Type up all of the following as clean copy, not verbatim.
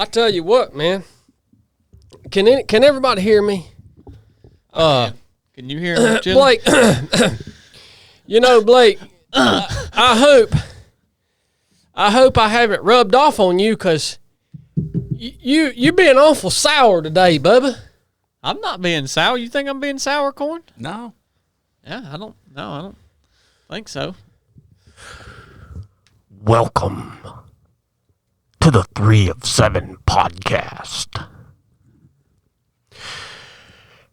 I tell you what, man. Can everybody hear me? Can you hear him, Blake? Blake. I hope I haven't rubbed off on you, because you being awful sour today, Bubba. I'm not being sour. You think I'm being sour, Corn? No. Yeah, I don't think so. Welcome to the 3 of 7 podcast.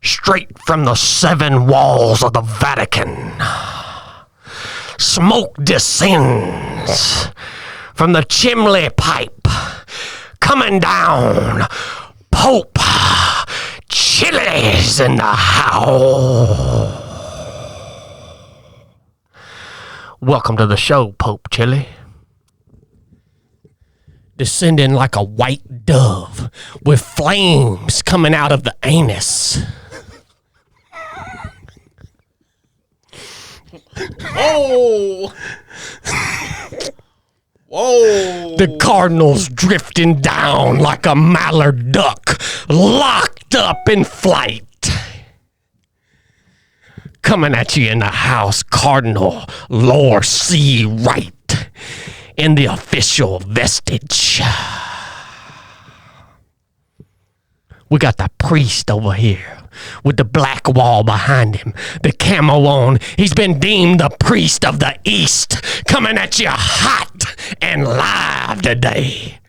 Straight from the 7 walls of the Vatican, smoke descends from the chimney pipe, coming down. Pope Chili's in the house. Welcome to the show, Pope Chili. Descending like a white dove with flames coming out of the anus. Whoa! Whoa! The cardinal's drifting down like a mallard duck, locked up in flight. Coming at you in the house, Cardinal Lord C. Rite, in the official vestige. We got the priest over here with the black wall behind him, the camo on. He's been deemed the priest of the East, coming at you hot and live today.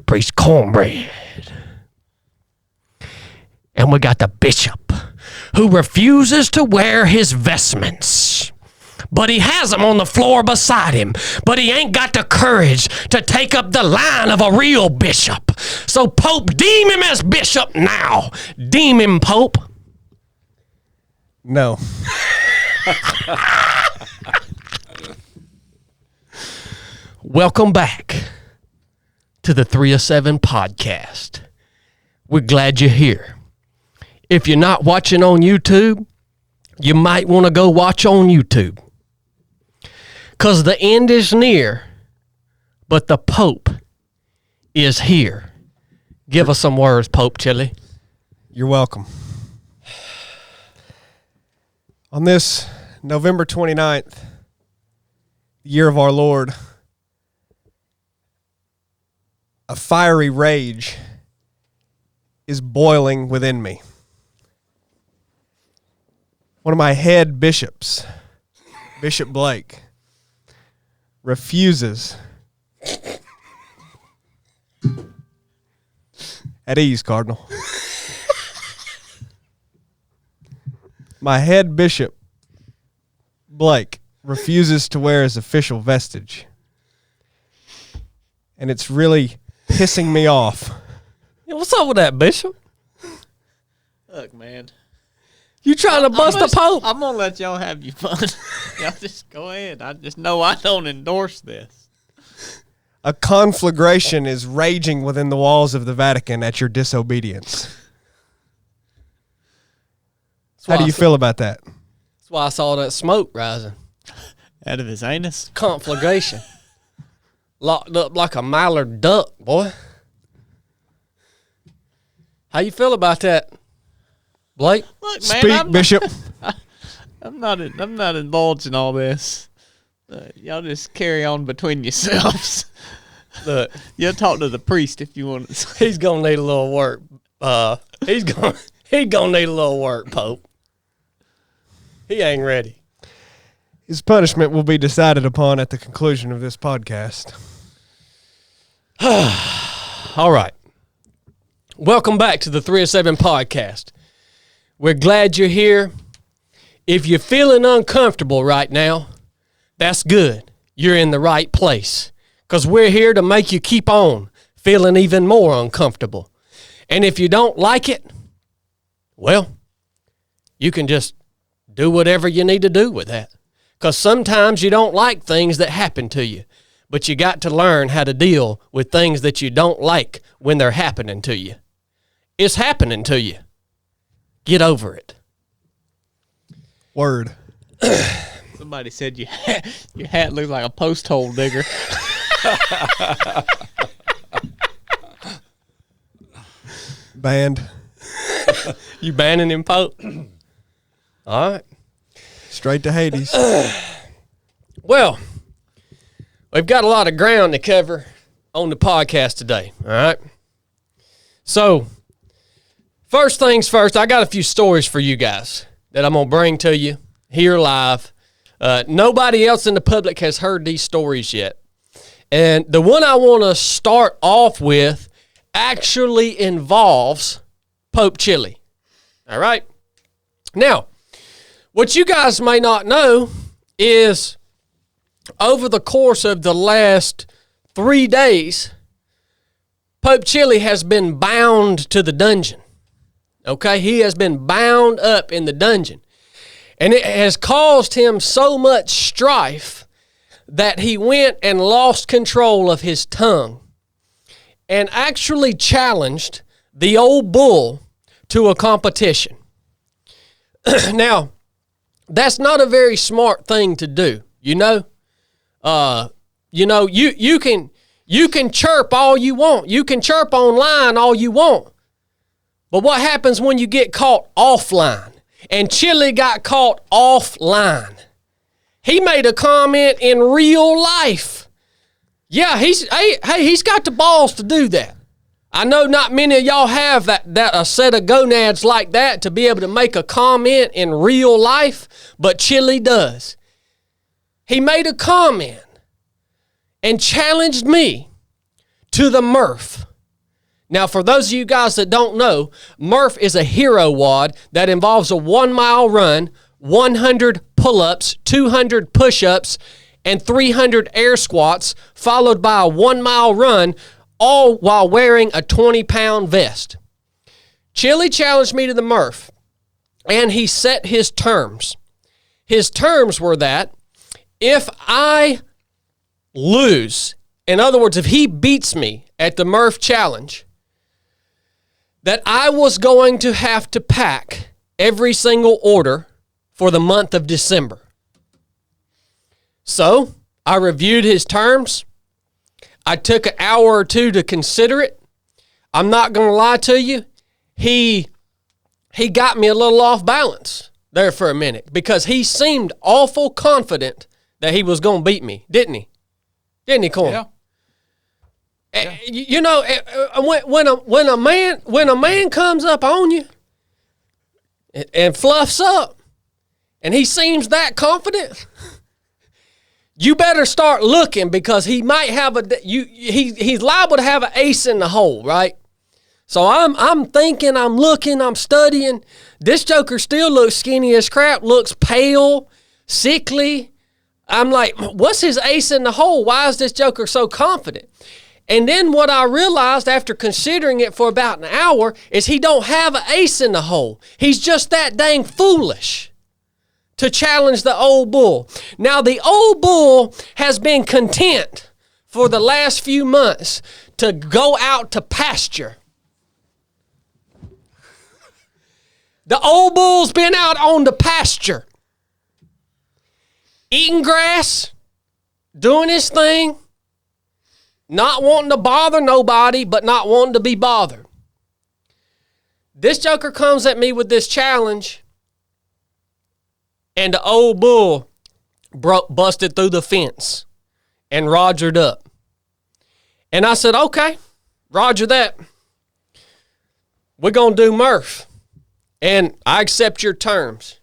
Priest Cornbread. And we got the bishop, who refuses to wear his vestments. But he has them on the floor beside him. But he ain't got the courage to take up the line of a real bishop. So Pope, deem him as bishop now. Deem him, Pope. No. Welcome back to the 3 of 7 podcast. We're glad you're here. If you're not watching on YouTube, you might want to go watch on YouTube, because the end is near, but the Pope is here. Give us some words, Pope Chili. You're welcome. On this November 29th, the year of our Lord, a fiery rage is boiling within me. One of my head bishops, Bishop Blake, refuses. At ease, Cardinal. My head bishop, Blake, refuses to wear his official vestige. And it's really pissing me off. Yeah, what's up with that, Bishop? Look, man. You trying to bust the Pope? I'm going to let y'all have your fun. Y'all just go ahead. I just know I don't endorse this. A conflagration is raging within the walls of the Vatican at your disobedience. How do you feel about that? That's why I saw that smoke rising. Out of his anus? Conflagration. Locked up like a mallard duck, boy. How you feel about that, Blake? Look, man, Speak, Bishop. I'm not indulging all this. Y'all just carry on between yourselves. Look, You'll talk to the priest if you want to. he's gonna need a little work. He's gonna need a little work, Pope. He ain't ready. His punishment will be decided upon at the conclusion of this podcast. All right. Welcome back to the 3 of 7 podcast. We're glad you're here. If you're feeling uncomfortable right now, that's good. You're in the right place, because we're here to make you keep on feeling even more uncomfortable. And if you don't like it, well, you can just do whatever you need to do with that. Because sometimes you don't like things that happen to you, but you got to learn how to deal with things that you don't like when they're happening to you. It's happening to you. Get over it. Word. Somebody said your hat looks like a post hole digger. Banned. You banning him, Pope? All right. Straight to Hades. Well, we've got a lot of ground to cover on the podcast today. All right. So, first things first, I got a few stories for you guys that I'm going to bring to you here live. Nobody else in the public has heard these stories yet. And the one I want to start off with actually involves Pope Chili. All right. Now, what you guys may not know is over the course of the last 3 days, Pope Chili has been bound to the dungeon. Okay, he has been bound up in the dungeon. And it has caused him so much strife that he went and lost control of his tongue and actually challenged the old bull to a competition. Now, that's not a very smart thing to do, you know? You can chirp all you want. You can chirp online all you want. But what happens when you get caught offline? And Chili got caught offline. He made a comment in real life. Yeah, he's got the balls to do that. I know not many of y'all have that a set of gonads like that to be able to make a comment in real life, but Chili does. He made a comment and challenged me to the Murph. Now, for those of you guys that don't know, Murph is a hero WOD that involves a 1 mile run, 100 pull-ups, 200 push-ups, and 300 air squats, followed by a 1 mile run, all while wearing a 20-pound vest. Chili challenged me to the Murph, and he set his terms. His terms were that if I lose, in other words, if he beats me at the Murph challenge, that I was going to have to pack every single order for the month of December. So I reviewed his terms. I took an hour or two to consider it. I'm not going to lie to you. He got me a little off balance there for a minute because he seemed awful confident that he was going to beat me, didn't he? Didn't he, Corn? Yeah. You know, when a man comes up on you and fluffs up, and he seems that confident, you better start looking because he might have he's liable to have an ace in the hole, right? So I'm thinking, I'm looking, I'm studying. This joker still looks skinny as crap, looks pale, sickly. I'm like, what's his ace in the hole? Why is this joker so confident? And then what I realized after considering it for about an hour is he don't have an ace in the hole. He's just that dang foolish to challenge the old bull. Now, the old bull has been content for the last few months to go out to pasture. The old bull's been out on the pasture, eating grass, doing his thing, not wanting to bother nobody, but not wanting to be bothered. This joker comes at me with this challenge, and the old bull busted through the fence and rogered up. And I said, okay, roger that. We're going to do Murph, and I accept your terms.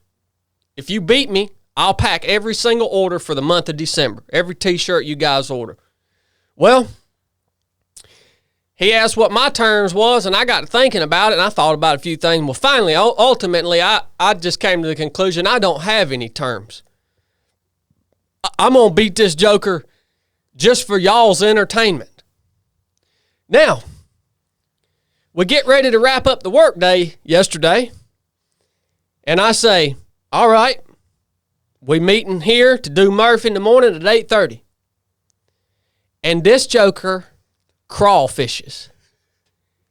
If you beat me, I'll pack every single order for the month of December, every T-shirt you guys order. Well, he asked what my terms was, and I got to thinking about it, and I thought about a few things. Well, finally, ultimately, I just came to the conclusion I don't have any terms. I'm going to beat this joker just for y'all's entertainment. Now, we get ready to wrap up the workday yesterday, and I say, all right, we meeting here to do Murph in the morning at 8:30. And this joker crawfishes.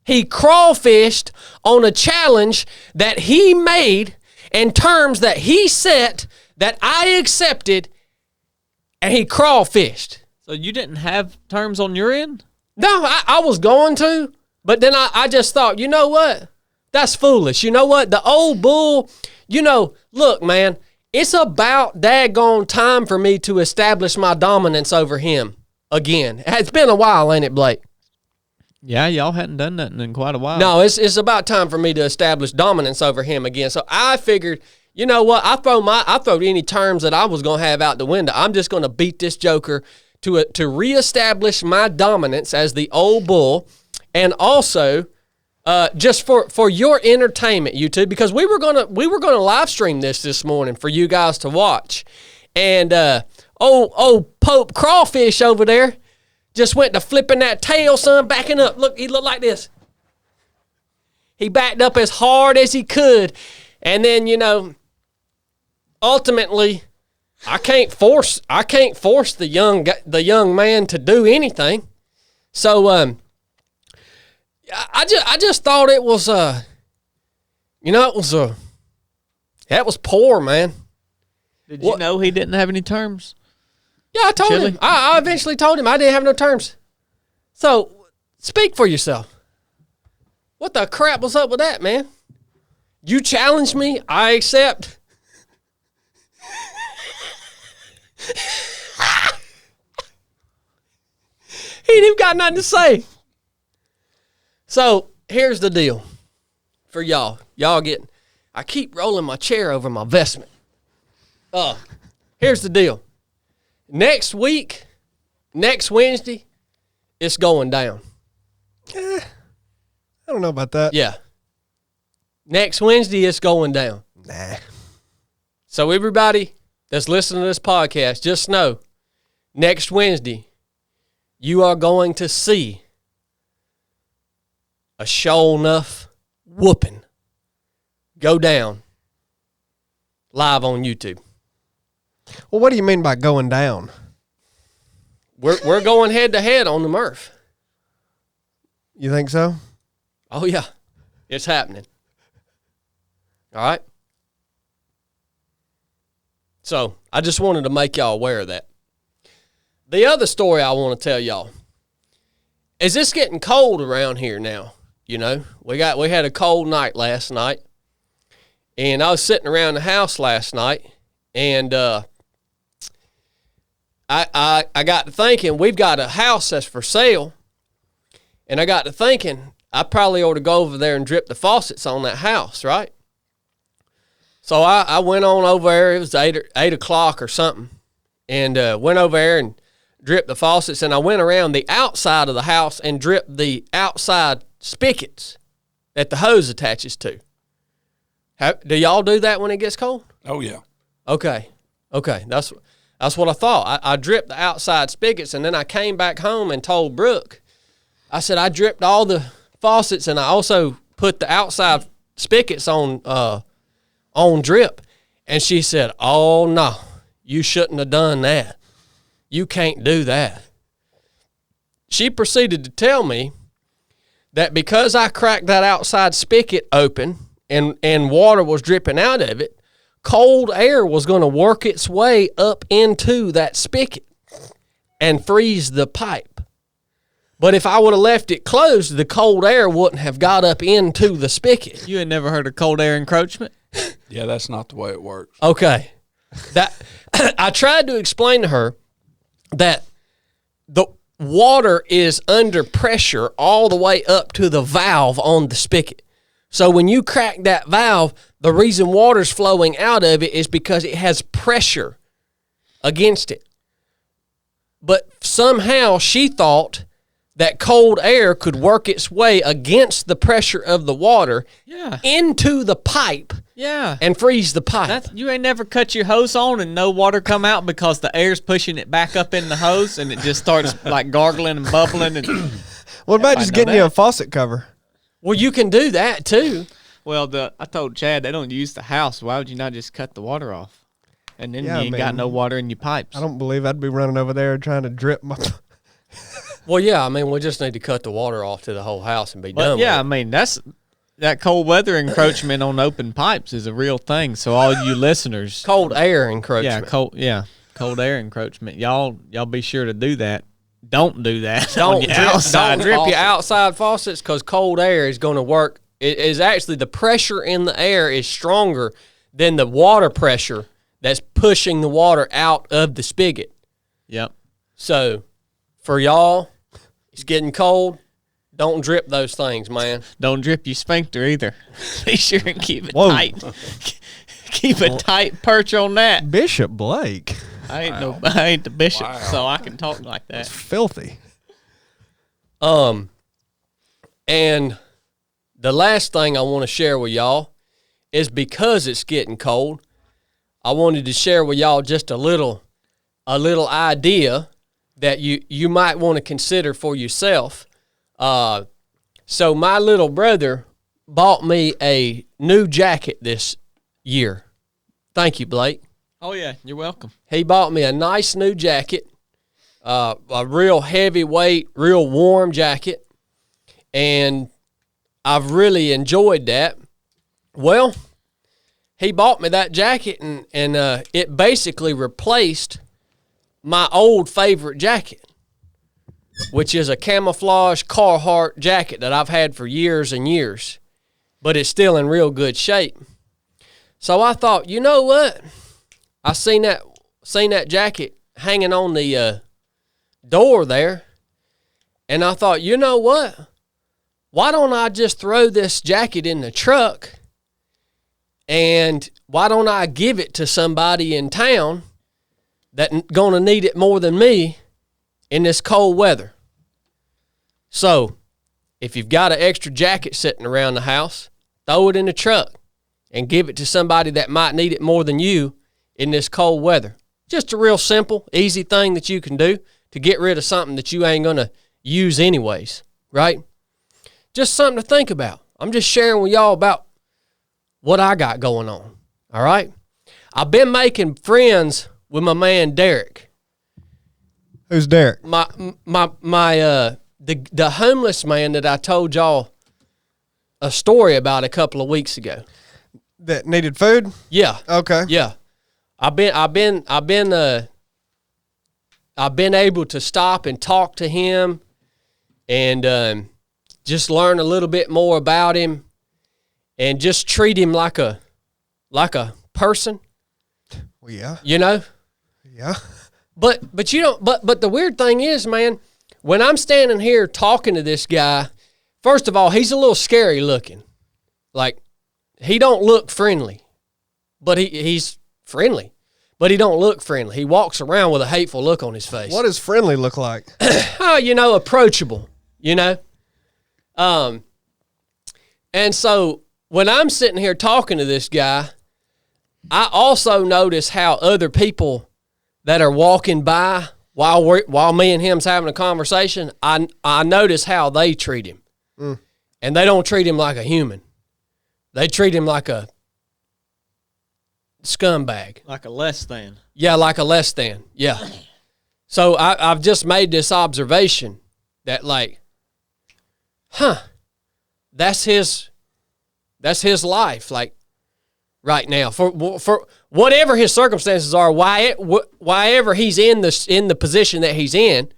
He crawfished on a challenge that he made and terms that he set that I accepted, and he crawfished. So you didn't have terms on your end? No, I was going to, But then I just thought, you know what? That's foolish. You know what? The old bull, look, man, it's about daggone time for me to establish my dominance over him again. It's been a while, ain't it, Blake? Yeah, y'all hadn't done nothing in quite a while. No, it's about time for me to establish dominance over him again. So I figured, you know what? I throw any terms that I was going to have out the window. I'm just going to beat this joker to reestablish my dominance as the old bull, and also just for your entertainment, YouTube, because we were gonna live stream this morning for you guys to watch, and old Pope Crawfish over there just went to flipping that tail, son, backing up. Look, he looked like this. He backed up as hard as he could, and then ultimately, I can't force the young man to do anything. So I just thought it was that was poor, man. Did you know he didn't have any terms? Yeah, I told him. I eventually told him I didn't have no terms. So speak for yourself. What the crap was up with that, man? You challenged me, I accept. He ain't even got nothing to say. So here's the deal for y'all. I keep rolling my chair over my vestment. Here's the deal. Next Wednesday, it's going down. I don't know about that. Yeah. Next Wednesday, it's going down. Nah. So everybody that's listening to this podcast, just know, next Wednesday, you are going to see a sure enough whooping go down live on YouTube. Well, what do you mean by going down? We're going head to head on the Murph. You think so? Oh yeah, it's happening. All right. So I just wanted to make y'all aware of that. The other story I want to tell y'all is it's getting cold around here now. We had a cold night last night, and I was sitting around the house last night, and I got to thinking, we've got a house that's for sale, and I got to thinking I probably ought to go over there and drip the faucets on that house, right? So I went on over there. It was 8 o'clock or something, and went over there and dripped the faucets, and I went around the outside of the house and dripped the outside spigots that the hose attaches to. Do y'all do that when it gets cold? Oh, yeah. Okay. That's what I thought. I dripped the outside spigots, and then I came back home and told Brooke, I said I dripped all the faucets, and I also put the outside spigots on drip. And she said, oh, no, you shouldn't have done that. You can't do that. She proceeded to tell me that because I cracked that outside spigot open and water was dripping out of it, cold air was going to work its way up into that spigot and freeze the pipe. But if I would have left it closed, the cold air wouldn't have got up into the spigot. You had never heard of cold air encroachment? Yeah, that's not the way it works. Okay. I tried to explain to her that the water is under pressure all the way up to the valve on the spigot. So when you crack that valve, the reason water's flowing out of it is because it has pressure against it. But somehow she thought that cold air could work its way against the pressure of the water into the pipe and freeze the pipe. You ain't never cut your hose on and no water come out because the air's pushing it back up in the hose and it just starts like gargling and bubbling. And what about just getting you a faucet cover? Well, you can do that too. Well, I told Chad they don't use the house. Why would you not just cut the water off? And then you ain't got no water in your pipes. I don't believe I'd be running over there trying to drip my... Well, yeah, I mean, we just need to cut the water off to the whole house and be done with it. Yeah, I mean, that cold weather encroachment on open pipes is a real thing. So all you listeners... Cold air encroachment. Cold air encroachment. Y'all be sure to do that. don't do that. Don't on your don't drip your faucet. outside faucets because cold air is going to work. It is actually the pressure in the air is stronger than the water pressure that's pushing the water out of the spigot. Yep. So for y'all, it's getting cold. Don't drip those things, man. Don't drip your sphincter either. Be sure and keep it Whoa. tight. Keep a tight perch on that. Bishop Blake. I ain't the bishop, so I can talk like that. Filthy. And the last thing I want to share with y'all is because it's getting cold, I wanted to share with y'all just a little idea that you might want to consider for yourself. So my little brother bought me a new jacket this year. Thank you, Blake. Oh, yeah. You're welcome. He bought me a nice new jacket, a real heavyweight, real warm jacket, and I've really enjoyed that. Well, he bought me that jacket, and it basically replaced my old favorite jacket, which is a camouflage Carhartt jacket that I've had for years and years, but it's still in real good shape. So I thought, you know what? I seen that jacket hanging on the door there, and I thought, you know what? Why don't I just throw this jacket in the truck, and why don't I give it to somebody in town that's going to need it more than me in this cold weather? So if you've got an extra jacket sitting around the house, throw it in the truck and give it to somebody that might need it more than you in this cold weather. Just a real simple, easy thing that you can do to get rid of something that you ain't going to use anyways, right? Just something to think about. I'm just sharing with y'all about what I got going on, all right? I've been making friends with my man Derek. Who's Derek? The homeless man that I told y'all a story about a couple of weeks ago. That needed food? Yeah. Okay. Yeah. I've been able to stop and talk to him and just learn a little bit more about him and just treat him like a person, Well, yeah. you know? Yeah. But you don't but the weird thing is, man, when I'm standing here talking to this guy, first of all, he's a little scary looking. Like, he don't look friendly, but he's friendly, but he don't look friendly. He walks around with a hateful look on his face. What does friendly look like? Oh, approachable, And so when I'm sitting here talking to this guy, I also notice how other people that are walking by while me and him's having a conversation, I notice how they treat him. And they don't treat him like a human. They treat him like a scumbag. Like a less than. Yeah, like a less than. Yeah. So I've just made this observation that, like, that's his life, like, right now. For whatever his circumstances are, whyever he's in the position that he's in,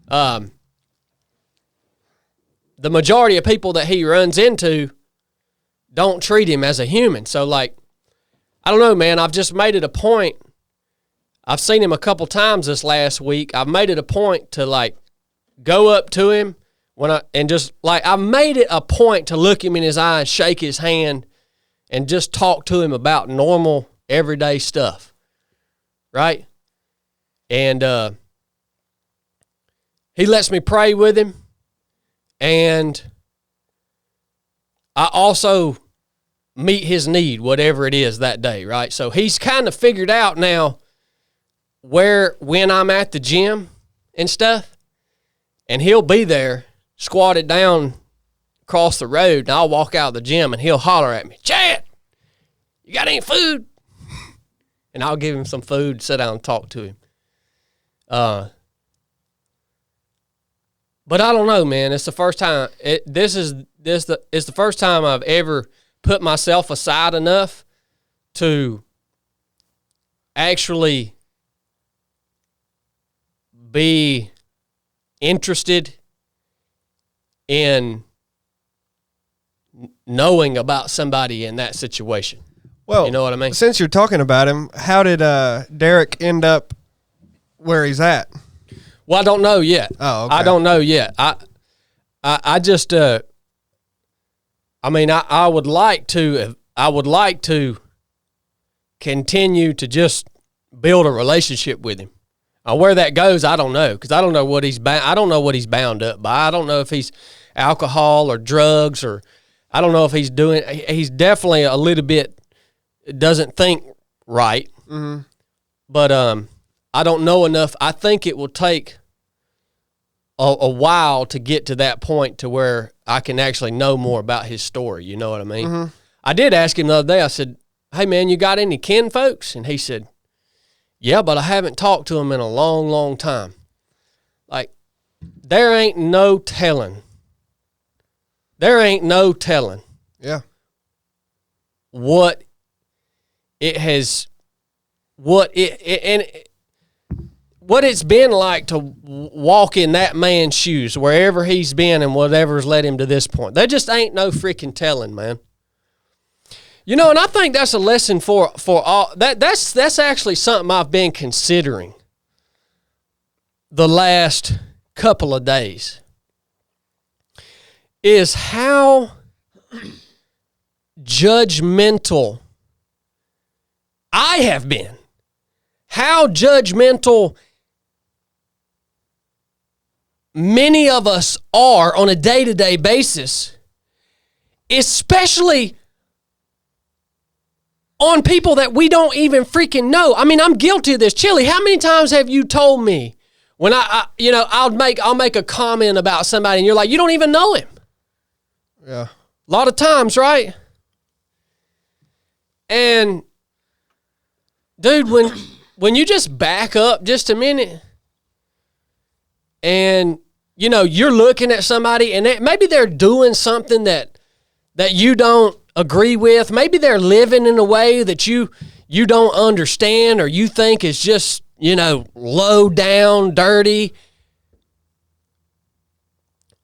the majority of people that he runs into don't treat him as a human. So, like, I don't know, man. I've just made it a point. I've seen him a couple times this last week. I've made it a point to, like, go up to him I've made it a point to look him in his eye and shake his hand and just talk to him about normal, everyday stuff, right? And he lets me pray with him, and I also meet his need, whatever it is that day, right? So he's kind of figured out now when I'm at the gym and stuff, and he'll be there squatted down across the road, and I'll walk out of the gym, and he'll holler at me, "Chad, you got any food?" And I'll give him some food, sit down and talk to him. But I don't know, man. It's the first time. It's the first time I've ever put myself aside enough to actually be interested in knowing about somebody in that situation. Well, you know what I mean? Since you're talking about him, how did Derek end up where he's at? Well, I don't know yet. Oh, okay. I don't know yet. I just I would like to continue to just build a relationship with him. Where that goes, I don't know, because I don't know what he's bound up by. I don't know if he's alcohol or drugs, or I don't know if he's doing. He's definitely a little bit doesn't think right. Mm-hmm. But I don't know enough. I think it will take a while to get to that point to where I can actually know more about his story. You know what I mean? Mm-hmm. I did ask him the other day. I said, "Hey man, you got any kin folks?" And he said, "Yeah, but I haven't talked to them in a long, long time." Like, there ain't no telling. There ain't no telling. Yeah. What it's been like to walk in that man's shoes, wherever he's been and whatever's led him to this point. There just ain't no freaking telling, man. You know, and I think that's a lesson for all. That's actually something I've been considering the last couple of days, is how judgmental I have been. How judgmental many of us are on a day-to-day basis, especially on people that we don't even freaking know. I mean, I'm guilty of this. Chili, how many times have you told me when I'll make a comment about somebody and you're like, you don't even know him? Yeah. A lot of times, right? And dude, when you just back up just a minute and you're looking at somebody and maybe they're doing something that you don't agree with. Maybe they're living in a way that you don't understand, or you think is just, low down, dirty.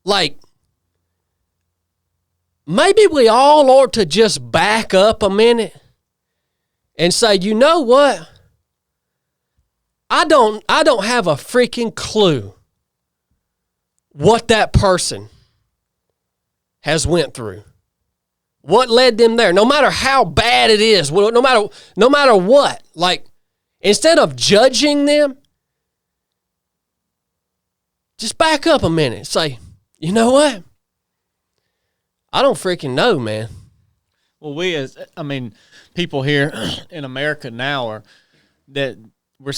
Like, maybe we all ought to just back up a minute and say, you know what? I don't have a freaking clue what that person has went through. What led them there? No matter how bad it is, no matter what, like, instead of judging them, just back up a minute and say, you know what? I don't freaking know, man. Well, people here in America now are that we're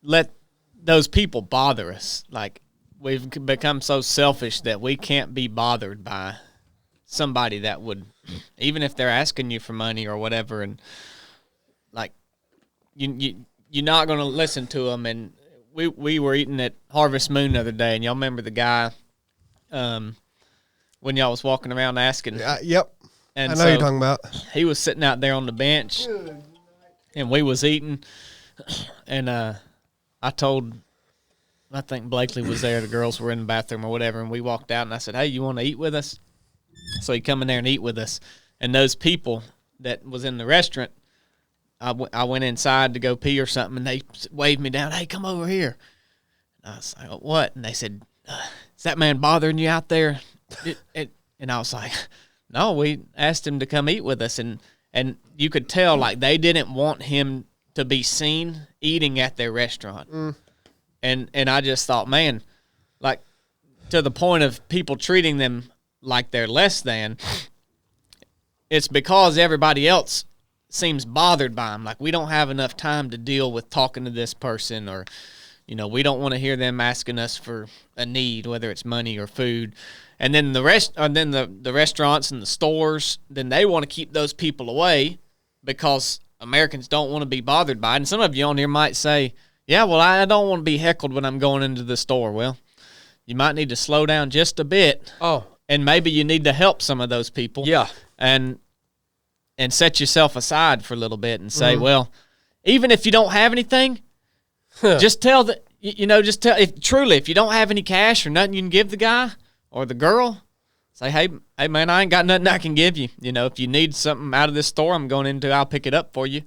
let those people bother us. Like, we've become so selfish that we can't be bothered by somebody that would, even if they're asking you for money or whatever, and like you're not going to listen to them. And we were eating at Harvest Moon the other day, and y'all remember the guy when y'all was walking around asking. Yep. And I know you're talking about. He was sitting out there on the bench, and we was eating, and I think Blakely was there. The girls were in the bathroom or whatever, and we walked out, and I said, "Hey, you want to eat with us?" So he come in there and eat with us. And those people that was in the restaurant, I went inside to go pee or something, and they waved me down. "Hey, come over here." And I was like, "What?" And they said, "Is that man bothering you out there?" And I was like, "No, we asked him to come eat with us." And you could tell, like, they didn't want him to be seen eating at their restaurant. Mm. And I just thought, man, like, to the point of people treating them like they're less than, it's because everybody else seems bothered by them. Like, we don't have enough time to deal with talking to this person, or, we don't want to hear them asking us for a need, whether it's money or food. And then the restaurants and the stores, then they want to keep those people away because Americans don't want to be bothered by it. And some of you on here might say, "Yeah, well, I don't want to be heckled when I'm going into the store." Well, you might need to slow down just a bit. Oh. And maybe you need to help some of those people. Yeah. And set yourself aside for a little bit and say, well, even if you don't have anything, just tell that, just tell if you don't have any cash or nothing you can give the guy or the girl, say, hey man, I ain't got nothing I can give you. If you need something out of this store I'm going into, I'll pick it up for you.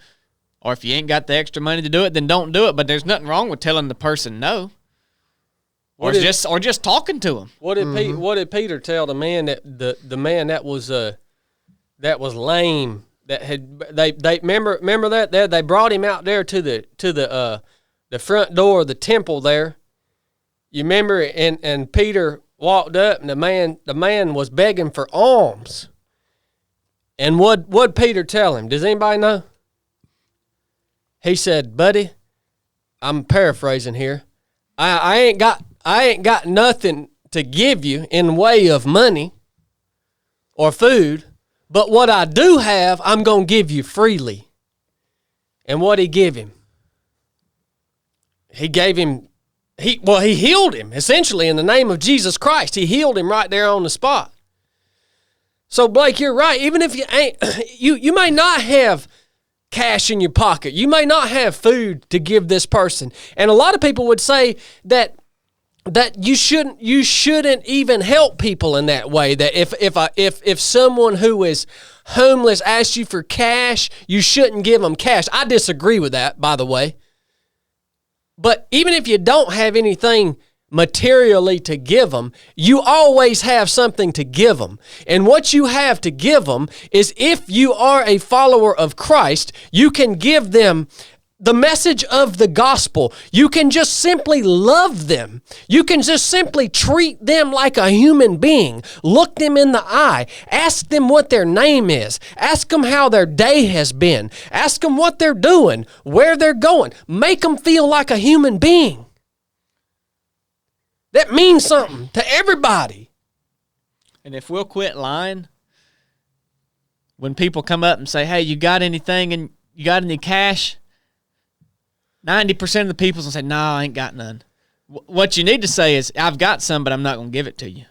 Or if you ain't got the extra money to do it, then don't do it. But there's nothing wrong with telling the person no. Or just talking to him. What did Peter tell the man the man that was lame, that had they remember that they brought him out there to the front door of the temple there. You remember, and Peter walked up, and the man was begging for alms. And what Peter tell him? Does anybody know? He said, buddy, I'm paraphrasing here. I ain't got nothing to give you in way of money or food, but what I do have, I'm going to give you freely. And what he give him? He gave him, he healed him, essentially, in the name of Jesus Christ. He healed him right there on the spot. So, Blake, you're right. Even if you ain't, you may not have cash in your pocket. You may not have food to give this person. And a lot of people would say that you shouldn't even help people in that way. That if someone who is homeless asks you for cash, you shouldn't give them cash. I disagree with that, by the way. But even if you don't have anything materially to give them, you always have something to give them. And what you have to give them is, if you are a follower of Christ, you can give them the message of the gospel. You can just simply love them. You can just simply treat them like a human being. Look them in the eye. Ask them what their name is. Ask them how their day has been. Ask them what they're doing, where they're going. Make them feel like a human being. That means something to everybody. And if we'll quit lying, when people come up and say, hey, you got anything and you got any cash? 90% of the people will say, no, I ain't got none. What you need to say is, I've got some, but I'm not going to give it to you.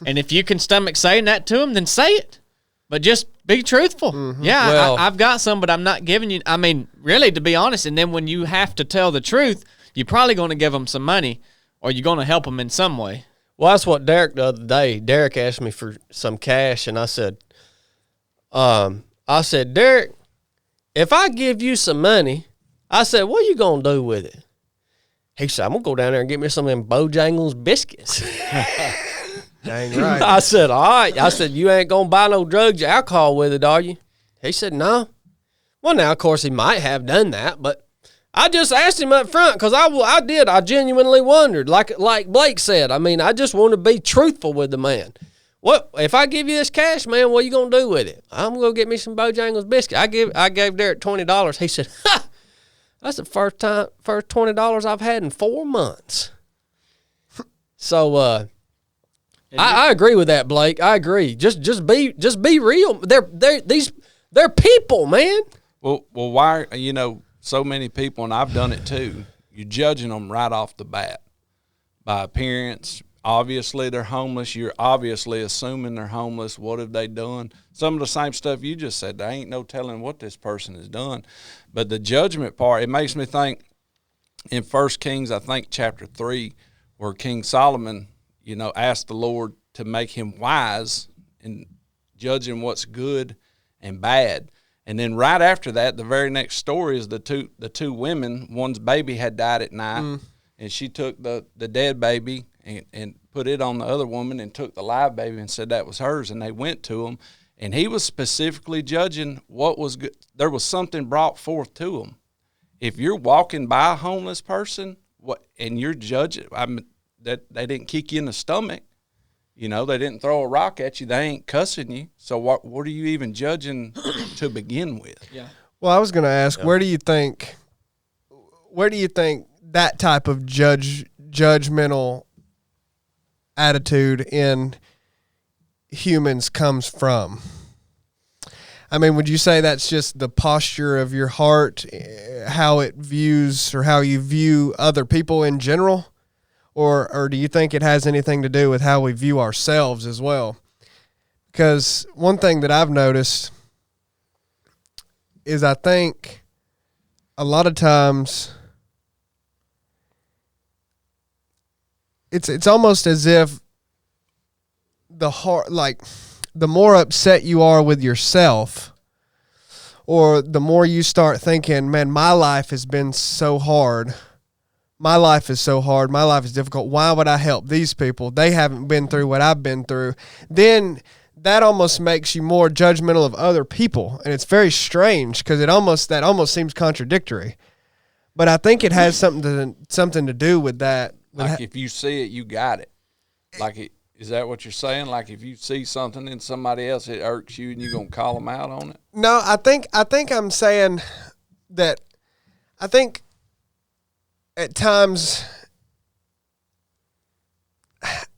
And if you can stomach saying that to them, then say it. But just be truthful. Mm-hmm. Yeah, well, I've got some, but I'm not giving you. I mean, really, to be honest, and then when you have to tell the truth, you're probably going to give them some money, or you're going to help them in some way. Well, that's what Derek the other day. Derek asked me for some cash, and I said, Derek, if I give you some money, I said, what are you going to do with it? He said, I'm going to go down there and get me some of them Bojangles biscuits. Dang right. I said, all right. I said, you ain't going to buy no drugs or alcohol with it, are you? He said, no. Well, now, of course, he might have done that, but I just asked him up front because I did. I genuinely wondered. Like Blake said, I mean, I just want to be truthful with the man. What if I give you this cash, man, what are you going to do with it? I'm going to get me some Bojangles biscuits. I gave Derek $20. He said, ha! That's the first $20 I've had in 4 months. So I agree with that, Blake. I agree. Just be real. They're people, man. Well, why? So many people, and I've done it too. You're judging them right off the bat by appearance. Obviously, they're homeless. You're obviously assuming they're homeless. What have they done? Some of the same stuff you just said. There ain't no telling what this person has done. But the judgment part, it makes me think in 1 Kings, I think chapter 3, where King Solomon, asked the Lord to make him wise in judging what's good and bad. And then right after that, the very next story is the two women. One's baby had died at night, and she took the dead baby and put it on the other woman and took the live baby and said that was hers. And they went to him, and he was specifically judging what was good. There was something brought forth to him. If you're walking by a homeless person and you're judging, that they didn't kick you in the stomach, they didn't throw a rock at you, they ain't cussing you. So what are you even judging to begin with? Yeah. Well, I was going to ask, where do you think that type of judgmental attitude in humans comes from? I mean, would you say that's just the posture of your heart, how it views or how you view other people in general? Or do you think it has anything to do with how we view ourselves as well? Because one thing that I've noticed is I think a lot of times it's almost as if the more upset you are with yourself, or the more you start thinking, man, my life has been so hard. My life is so hard. My life is difficult. Why would I help these people? They haven't been through what I've been through. Then that almost makes you more judgmental of other people. And it's very strange because that almost seems contradictory. But I think it has something to do with that. Like if you see it, you got it. Is that what you're saying? Like if you see something in somebody else, it irks you and you're going to call them out on it? No, I think I'm saying that I think at times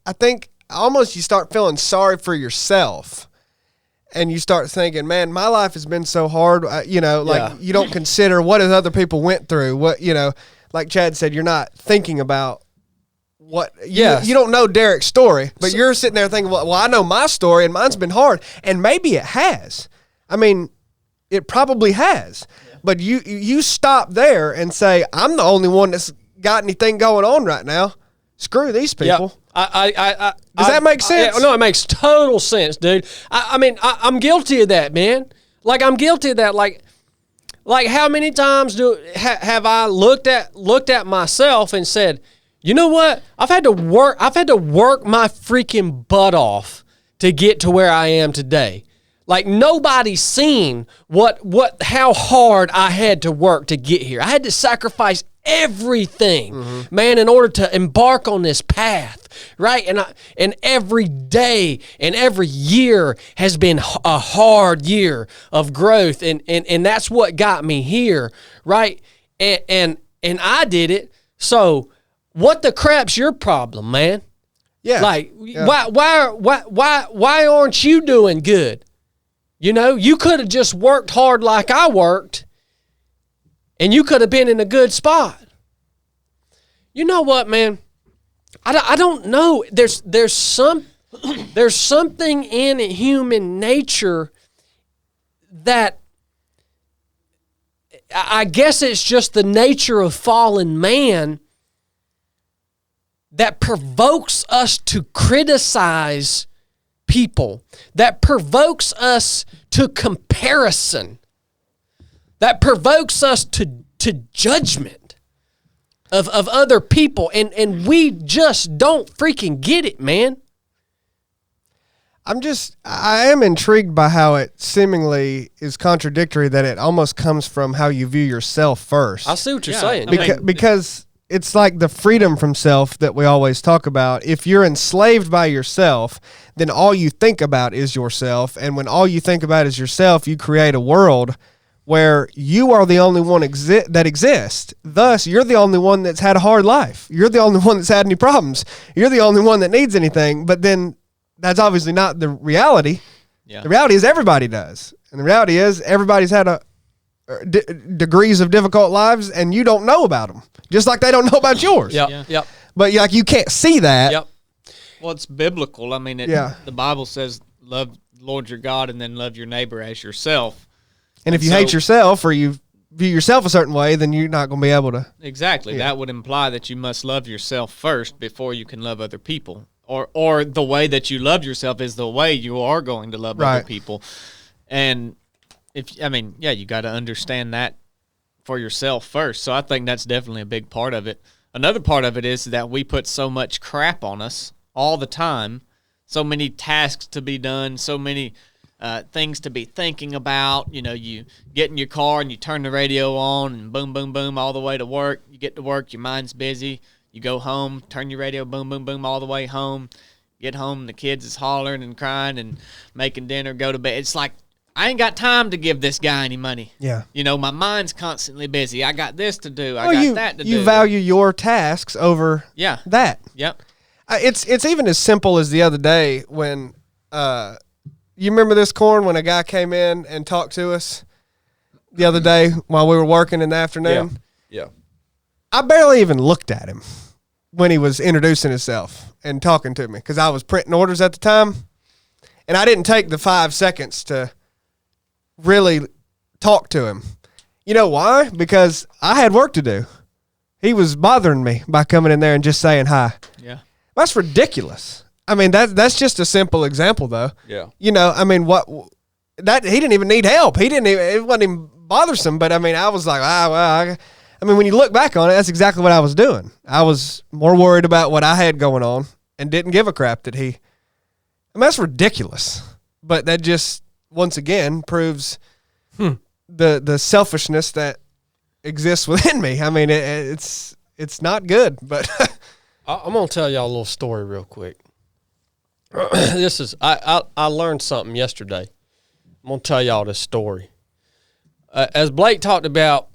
I think almost you start feeling sorry for yourself and you start thinking, man, my life has been so hard. You don't consider what other people went through. What, like Chad said, you're not thinking about what you don't know Derek's story, but you're sitting there thinking, well, I know my story and mine's been hard, and maybe it has. I mean, it probably has. Yeah. But you stop there and say, I'm the only one that's got anything going on right now. Screw these people. Yeah. Does that make sense? No, it makes total sense, dude. I mean, I'm guilty of that, man. Like I'm guilty of that. Like how many times have I looked at myself and said, you know what? I've had to work my freaking butt off to get to where I am today. Like nobody's seen how hard I had to work to get here. I had to sacrifice everything, man, in order to embark on this path, right? And every day and every year has been a hard year of growth, and that's what got me here, right? And I did it. So what the crap's your problem, man? Yeah. Like why aren't you doing good? You could have just worked hard like I worked, and you could have been in a good spot. You know what, man? I don't know. There's something in human nature that I guess it's just the nature of fallen man that provokes us to criticize people, that provokes us to comparison, that provokes us to judgment of other people, and we just don't freaking get it, man. I am intrigued by how it seemingly is contradictory, that it almost comes from how you view yourself first. I see what you're saying. Because it's like the freedom from self that we always talk about. If you're enslaved by yourself, then all you think about is yourself. And when all you think about is yourself, you create a world where you are the only one that exists. Thus, you're the only one that's had a hard life. You're the only one that's had any problems. You're the only one that needs anything. But then that's obviously not the reality. Yeah. The reality is everybody does. And the reality is everybody's had degrees of difficult lives, and you don't know about them, just like they don't know about yours. Yep. But like you can't see that. Yep. Well, it's biblical. I mean, the Bible says, "Love the Lord your God, and then love your neighbor as yourself." And if you hate yourself, or you view yourself a certain way, then you're not going to be able to. Exactly. Yeah. That would imply that you must love yourself first before you can love other people, or the way that you love yourself is the way you are going to love other people, and. You got to understand that for yourself first. So I think that's definitely a big part of it. Another part of it is that we put so much crap on us all the time, so many tasks to be done, so many things to be thinking about. You get in your car and you turn the radio on and boom, boom, boom, all the way to work. You get to work, your mind's busy. You go home, turn your radio, boom, boom, boom, all the way home. Get home, the kids is hollering and crying and making dinner, go to bed. It's like, I ain't got time to give this guy any money. Yeah. My mind's constantly busy. I got this to do. I got that to do. You value your tasks over that. Yep. It's even as simple as the other day when you remember this, Corn, when a guy came in and talked to us the other day while we were working in the afternoon? Yeah. I barely even looked at him when he was introducing himself and talking to me because I was printing orders at the time, and I didn't take the 5 seconds to really talk to him. You know why? Because I had work to do. He was bothering me by coming in there and just saying hi. Yeah. That's ridiculous. I mean, that's just a simple example, though. Yeah. You know, I mean, that he didn't even need help. It wasn't even bothersome. But I mean, I was like, I mean, when you look back on it, that's exactly what I was doing. I was more worried about what I had going on and didn't give a crap that he. I mean, that's ridiculous. But that just once again proves the selfishness that exists within me. I mean, it's not good. But I'm gonna tell y'all a little story real quick. This is I learned something yesterday. I'm gonna tell y'all this story. As Blake talked about,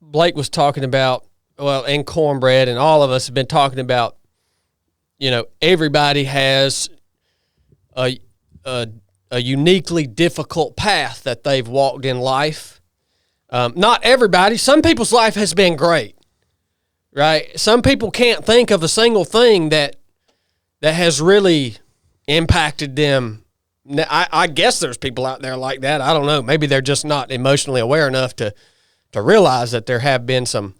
Blake was talking about, well, and Cornbread, and all of us have been talking about, you know, everybody has a uniquely difficult path that they've walked in life. Not everybody. Some people's life has been great, right? Some people can't think of a single thing that has really impacted them. I guess there's people out there like that. I don't know. Maybe they're just not emotionally aware enough to realize that there have been some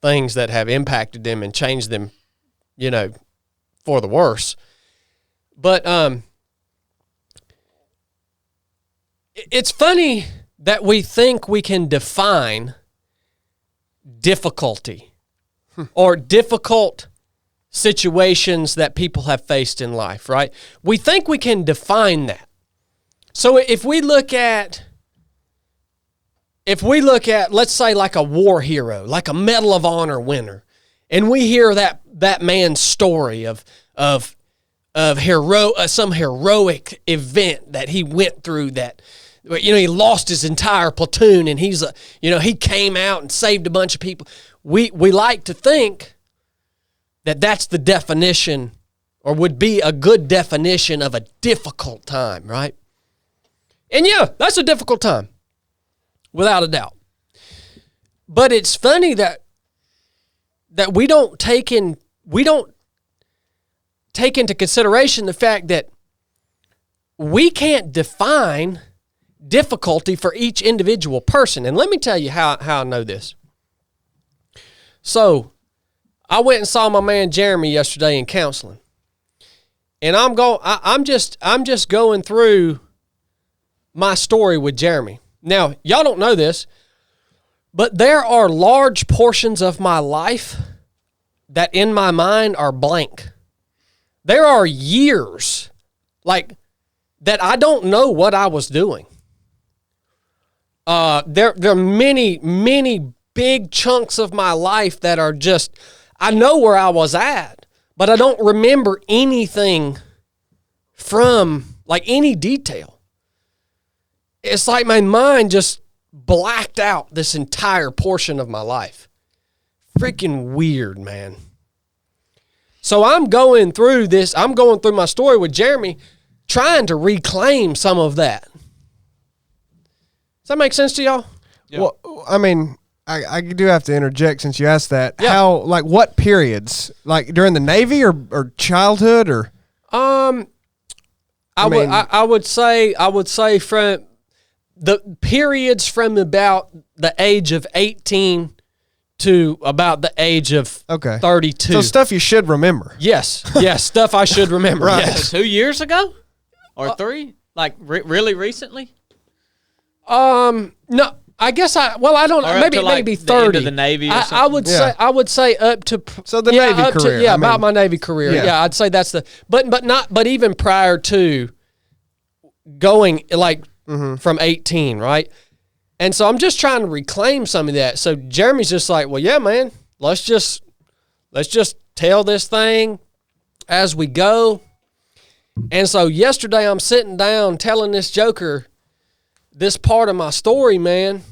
things that have impacted them and changed them, you know, for the worse. But it's funny that we think we can define difficulty or difficult situations that people have faced in life, right? We think we can define that. So if we look at, let's say, like a war hero, like a Medal of Honor winner, and we hear that man's story of some heroic event that he went through, that, you know, he lost his entire platoon and he came out and saved a bunch of people. We like to think that that's the definition, or would be a good definition of a difficult time, right? And yeah, that's a difficult time, without a doubt. But it's funny that we don't take into consideration the fact that we can't define difficulty for each individual person. And let me tell you how I know this. So I went and saw my man Jeremy yesterday in counseling. And I'm just going through my story with Jeremy. Now, y'all don't know this, but there are large portions of my life that in my mind are blank. There are years like that I don't know what I was doing. There are many big chunks of my life that are just, I know where I was at, but I don't remember anything from, like, any detail. It's like my mind just blacked out this entire portion of my life. Freaking weird, man. So I'm going through my story with Jeremy, trying to reclaim some of that. Does that make sense to y'all? Yeah. Well, I mean, I do have to interject since you asked that. Yeah. How, like, what periods? Like during the Navy or childhood or? I would say from the periods from about the age of 18 to about the age of 32. So stuff you should remember. Yes, stuff I should remember. Right. Yes. So 2 years ago or 3? Like really recently? No, I guess I don't know. Or up to, like, maybe the end 30. of the Navy or I something? would say up to Navy up to, career. about my Navy career. Yeah. Yeah, I'd say that's but even prior to going, like, from 18, right? And so I'm just trying to reclaim some of that. So Jeremy's just like, well, yeah, man, let's just tell this thing as we go. And so yesterday I'm sitting down telling this joker this part of my story, man.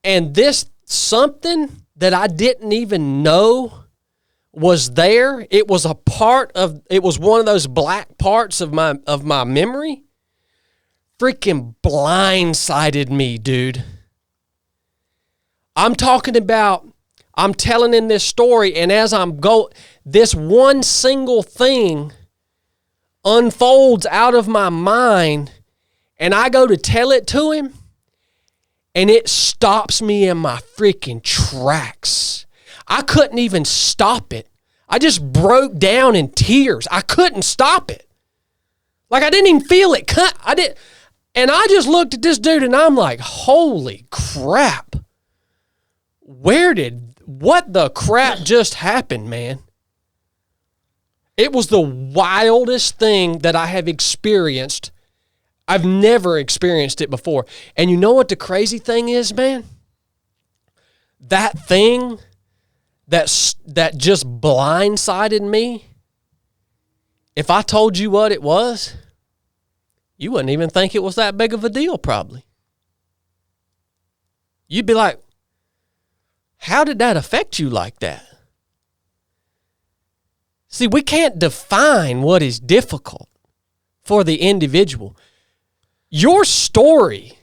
And this something that I didn't even know was there. It was one of those black parts of my memory. Freaking blindsided me, dude. I'm telling in this story, and as this one single thing unfolds out of my mind, and I go to tell it to him, and it stops me in my freaking tracks. I couldn't even stop it I just broke down in tears. I couldn't stop it. Like, I didn't even feel it. And I just looked at this dude and I'm like, holy crap. What the crap just happened, man? It was the wildest thing that I have experienced. I've never experienced it before. And you know what the crazy thing is, man? That thing that just blindsided me, if I told you what it was, you wouldn't even think it was that big of a deal, probably. You'd be like, how did that affect you like that? See, we can't define what is difficult for the individual. Your story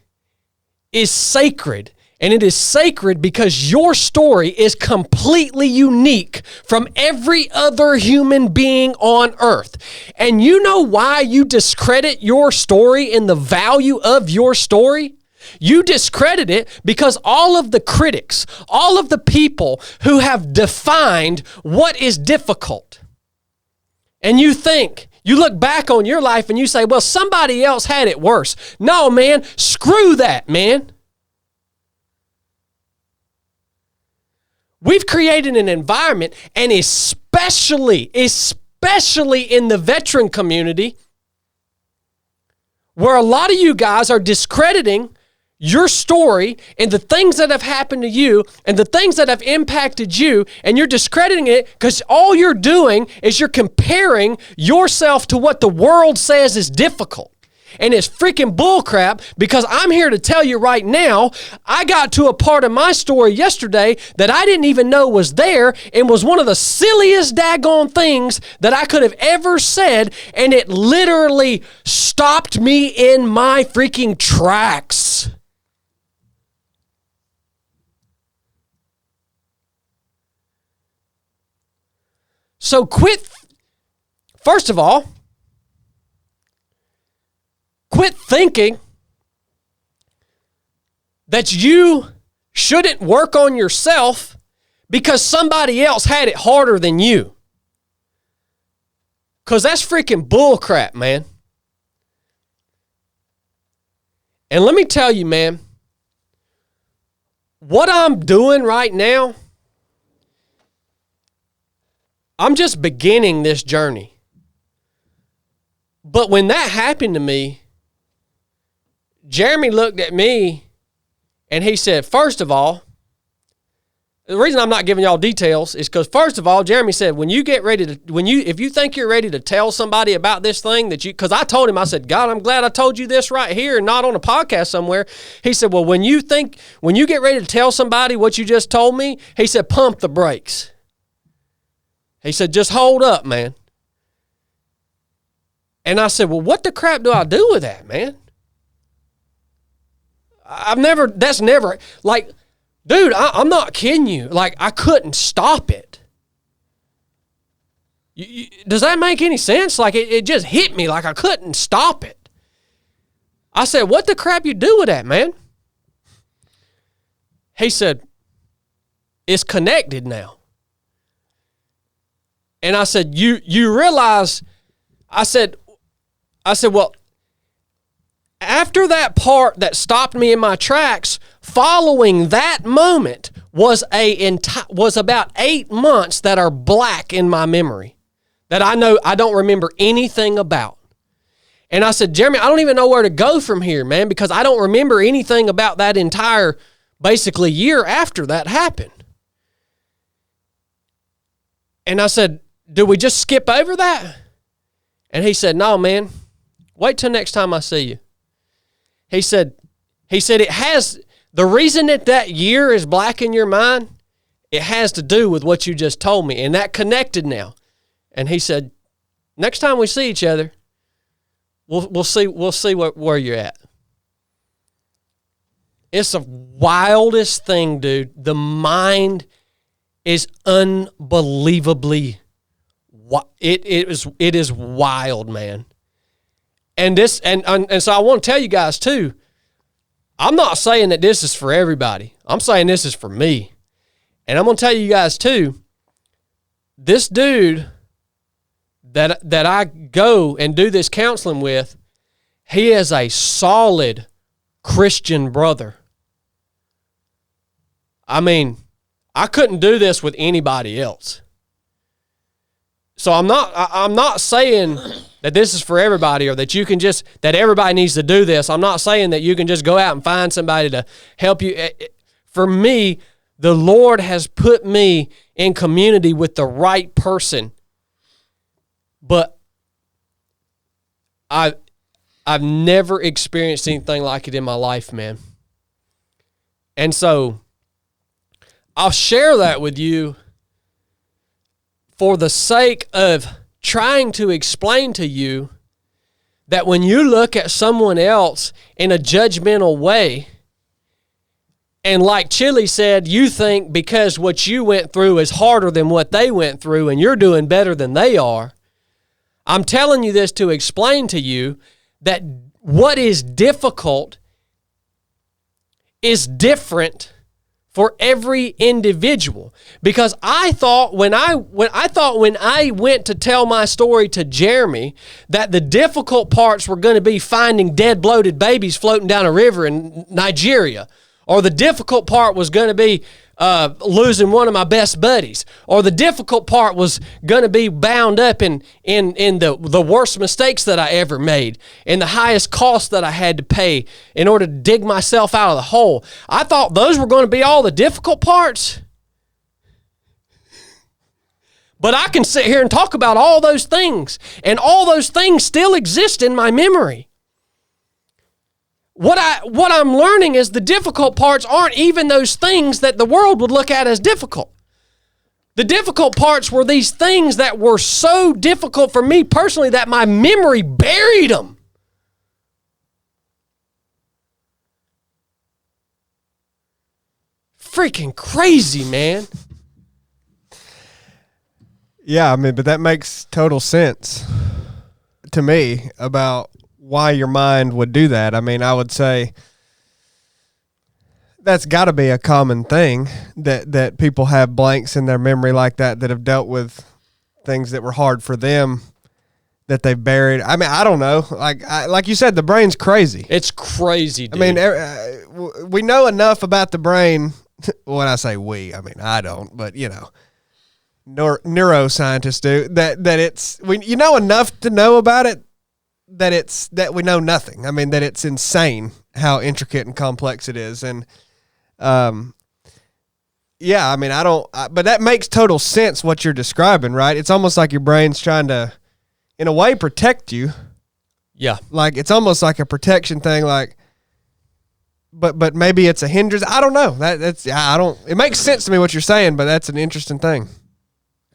is sacred, and it is sacred because your story is completely unique from every other human being on earth. And you know why you discredit your story and the value of your story? You discredit it because all of the critics, all of the people who have defined what is difficult, and you look back on your life and you say, well, somebody else had it worse. No, man, screw that, man. We've created an environment, and especially in the veteran community, where a lot of you guys are discrediting your story and the things that have happened to you and the things that have impacted you, and you're discrediting it because all you're doing is you're comparing yourself to what the world says is difficult. And it's freaking bullcrap, because I'm here to tell you right now, I got to a part of my story yesterday that I didn't even know was there, and was one of the silliest daggone things that I could have ever said, and it literally stopped me in my freaking tracks. So first of all, quit thinking that you shouldn't work on yourself because somebody else had it harder than you. Because that's freaking bullcrap, man. And let me tell you, man, what I'm doing right now, I'm just beginning this journey. But when that happened to me, Jeremy looked at me and he said, first of all, the reason I'm not giving y'all details is because, first of all, Jeremy said, if you think you're ready to tell somebody about this thing because I told him, I said, God, I'm glad I told you this right here and not on a podcast somewhere. He said, well, when you get ready to tell somebody what you just told me, he said, pump the brakes. He said, just hold up, man. And I said, well, what the crap do I do with that, man? That's never, like, dude, I'm not kidding you. Like, I couldn't stop it. Does that make any sense? Like, it just hit me like I couldn't stop it. I said, what the crap you do with that, man? He said, it's connected now. And I said, you realize, I said, well, after that part that stopped me in my tracks, following that moment was about 8 months that are black in my memory, that I know I don't remember anything about. And I said, Jeremy, I don't even know where to go from here, man, because I don't remember anything about that entire, basically, year after that happened. And I said, do we just skip over that? And he said, no, man, wait till next time I see you. He said it has, the reason that year is black in your mind, it has to do with what you just told me, and that connected now. And he said, next time we see each other, we'll see where you're at. It's the wildest thing, dude. The mind is unbelievably, it is wild, man. And this, and so I want to tell you guys too, I'm not saying that this is for everybody. I'm saying this is for me. And I'm going to tell you guys too, this dude that I go and do this counseling with, he is a solid Christian brother. I mean, I couldn't do this with anybody else. So I'm not saying that this is for everybody or that you can just, that everybody needs to do this. I'm not saying that you can just go out and find somebody to help you. For me, the Lord has put me in community with the right person. But I've never experienced anything like it in my life, man. And so I'll share that with you for the sake of trying to explain to you that when you look at someone else in a judgmental way, and like Chili said, you think because what you went through is harder than what they went through and you're doing better than they are, I'm telling you this to explain to you that what is difficult is different for every individual. Because I thought when I went to tell my story to Jeremy that the difficult parts were going to be finding dead bloated babies floating down a river in Nigeria, or the difficult part was going to be losing one of my best buddies, or the difficult part was going to be bound up in the worst mistakes that I ever made and the highest cost that I had to pay in order to dig myself out of the hole. I thought those were going to be all the difficult parts. But I can sit here and talk about all those things, and all those things still exist in my memory. What I'm learning is the difficult parts aren't even those things that the world would look at as difficult. The difficult parts were these things that were so difficult for me personally that my memory buried them. Freaking crazy, man. Yeah, I mean, but that makes total sense to me about why your mind would do that. I mean, I would say that's got to be a common thing that people have blanks in their memory like that have dealt with things that were hard for them that they've buried. I mean, I don't know. Like you said, the brain's crazy. It's crazy, dude. I mean, we know enough about the brain. When I say we, I mean, I don't, but you know, neuroscientists do that it's, you know enough to know about it that we know nothing. I mean, that it's insane how intricate and complex it is. And, yeah, I mean, but that makes total sense what you're describing, right? It's almost like your brain's trying to, in a way, protect you. Yeah. Like, it's almost like a protection thing, like, but maybe it's a hindrance. I don't know. It makes sense to me what you're saying, but that's an interesting thing.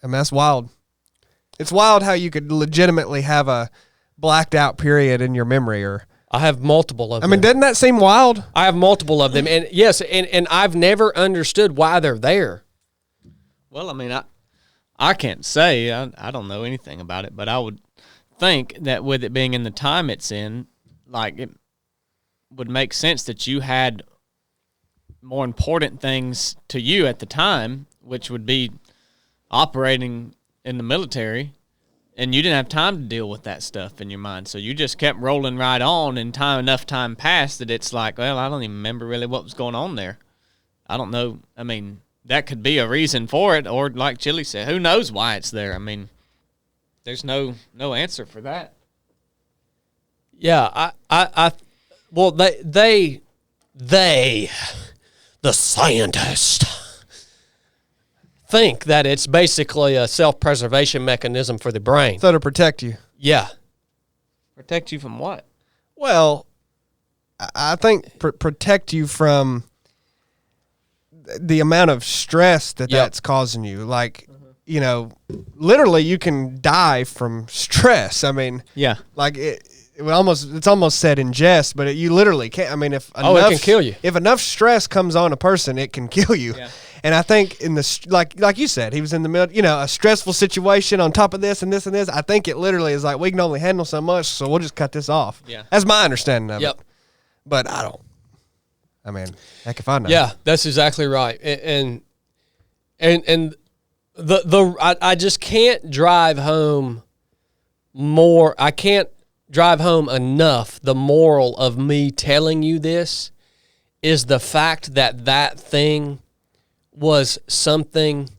I mean, that's wild. It's wild how you could legitimately have a blacked out period in your memory. Or I have multiple of them. I mean, doesn't that seem wild? I have multiple of them. And yes, and I've never understood why they're there. Well, I mean, I can't say. I don't know anything about it, but I would think that with it being in the time it's in, like, it would make sense that you had more important things to you at the time, which would be operating in the military, and you didn't have time to deal with that stuff in your mind. So you just kept rolling right on, and enough time passed that it's like, well, I don't even remember really what was going on there. I don't know. I mean, that could be a reason for it, or like Chili said, who knows why it's there? I mean, there's no answer for that. Yeah, well, they, the scientists, think that it's basically a self-preservation mechanism for the brain. So to protect you. Yeah. Protect you from what? Well, I think protect you from the amount of stress that's causing you. Like, you know, literally you can die from stress. I mean, yeah, like it's almost said in jest, but you literally can't. I mean, if enough, it can kill you. If enough stress comes on a person, it can kill you. Yeah. And I think in like you said, he was in the middle, you know, a stressful situation on top of this and this and this. I think it literally is like, we can only handle so much, so we'll just cut this off. Yeah. That's my understanding of Yep. it. But I mean, heck if I know. Yeah, that's exactly right. And I just can't drive home more. I can't drive home enough. The moral of me telling you this is the fact that that thing was something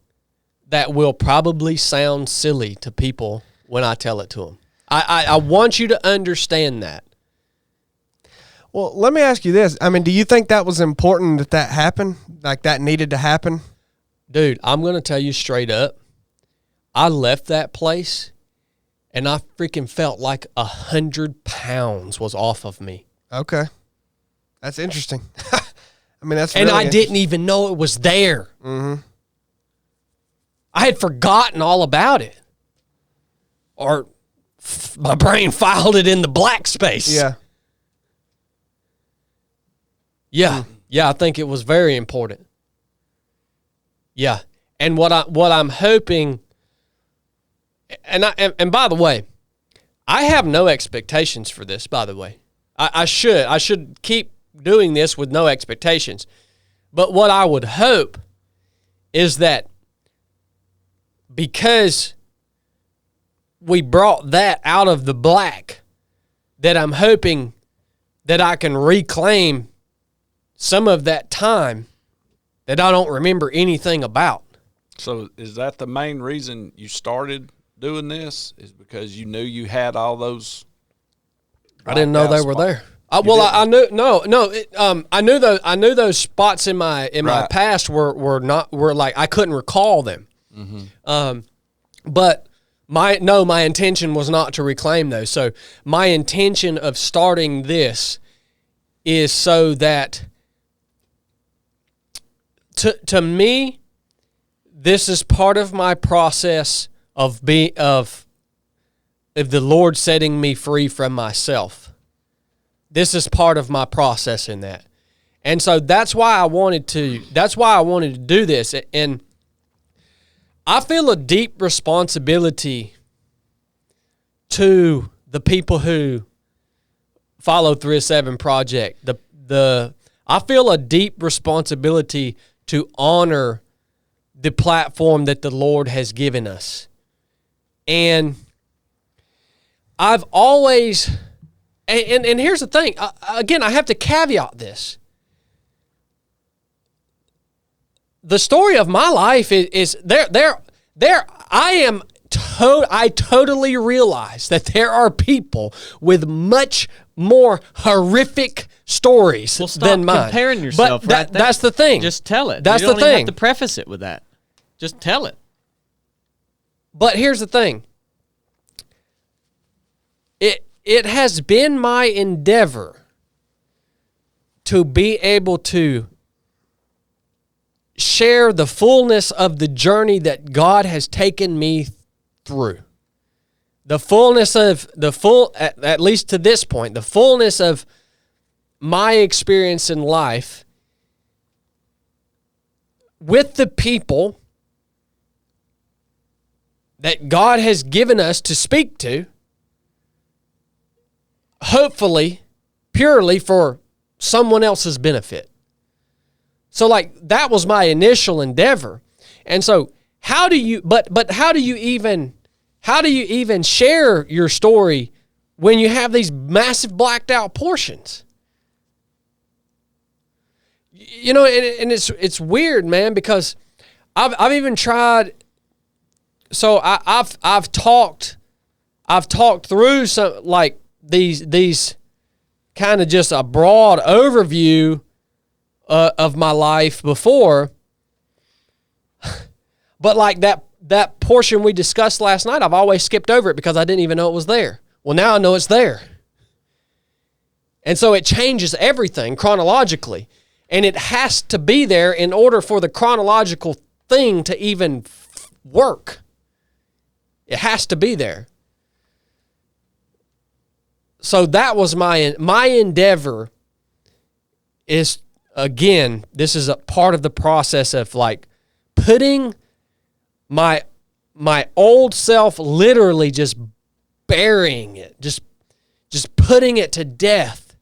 that will probably sound silly to people when I tell it to them. I want you to understand that. Well, let me ask you this. I mean, do you think that was important that happened? Like that needed to happen? Dude, I'm going to tell you straight up. I left that place and I freaking felt like 100 pounds was off of me. Okay. That's interesting. I mean, that's and really I didn't even know it was there. Mm-hmm. I had forgotten all about it. Or my brain filed it in the black space. Yeah. Yeah. Yeah, I think it was very important. Yeah. And what I'm hoping, and by the way, I have no expectations for this, by the way. I should keep doing this with no expectations. But what I would hope is that because we brought that out of the black, that I'm hoping that I can reclaim some of that time that I don't remember anything about. So is that the main reason you started doing this? Is because you knew you had all those? I didn't know they were there. I knew I knew those spots in my past were like I couldn't recall them. Mm-hmm. But my intention was not to reclaim those. So my intention of starting this is so that to me, this is part of my process of the Lord setting me free from myself. This is part of my process in that. And so that's why I wanted to do this. And I feel a deep responsibility to the people who follow 307 Project. I feel a deep responsibility to honor the platform that the Lord has given us. And I've always, and here's the thing, again, I have to caveat this. The story of my life is I totally realize that there are people with much more horrific stories than mine. Comparing yourself, but that's the thing. Just tell it. That's you don't the thing. Even have to preface it with that. Just tell it. But here's the thing. It has been my endeavor to be able to share the fullness of the journey that God has taken me through. The fullness of at least to this point, the fullness of my experience in life with the people that God has given us to speak to, hopefully, purely for someone else's benefit. So like that was my initial endeavor. And so how do you even share your story when you have these massive blacked out portions? You know, and it's weird, man, because I've even tried. So I've talked through some like these kind of just a broad overview of my life before, but like that portion we discussed last night, I've always skipped over it because I didn't even know it was there. Well, now I know it's there. And so it changes everything chronologically. And it has to be there in order for the chronological thing to even work. It has to be there. So that was my endeavor is, again, this is a part of the process of like putting my old self, literally just burying it, just putting it to death.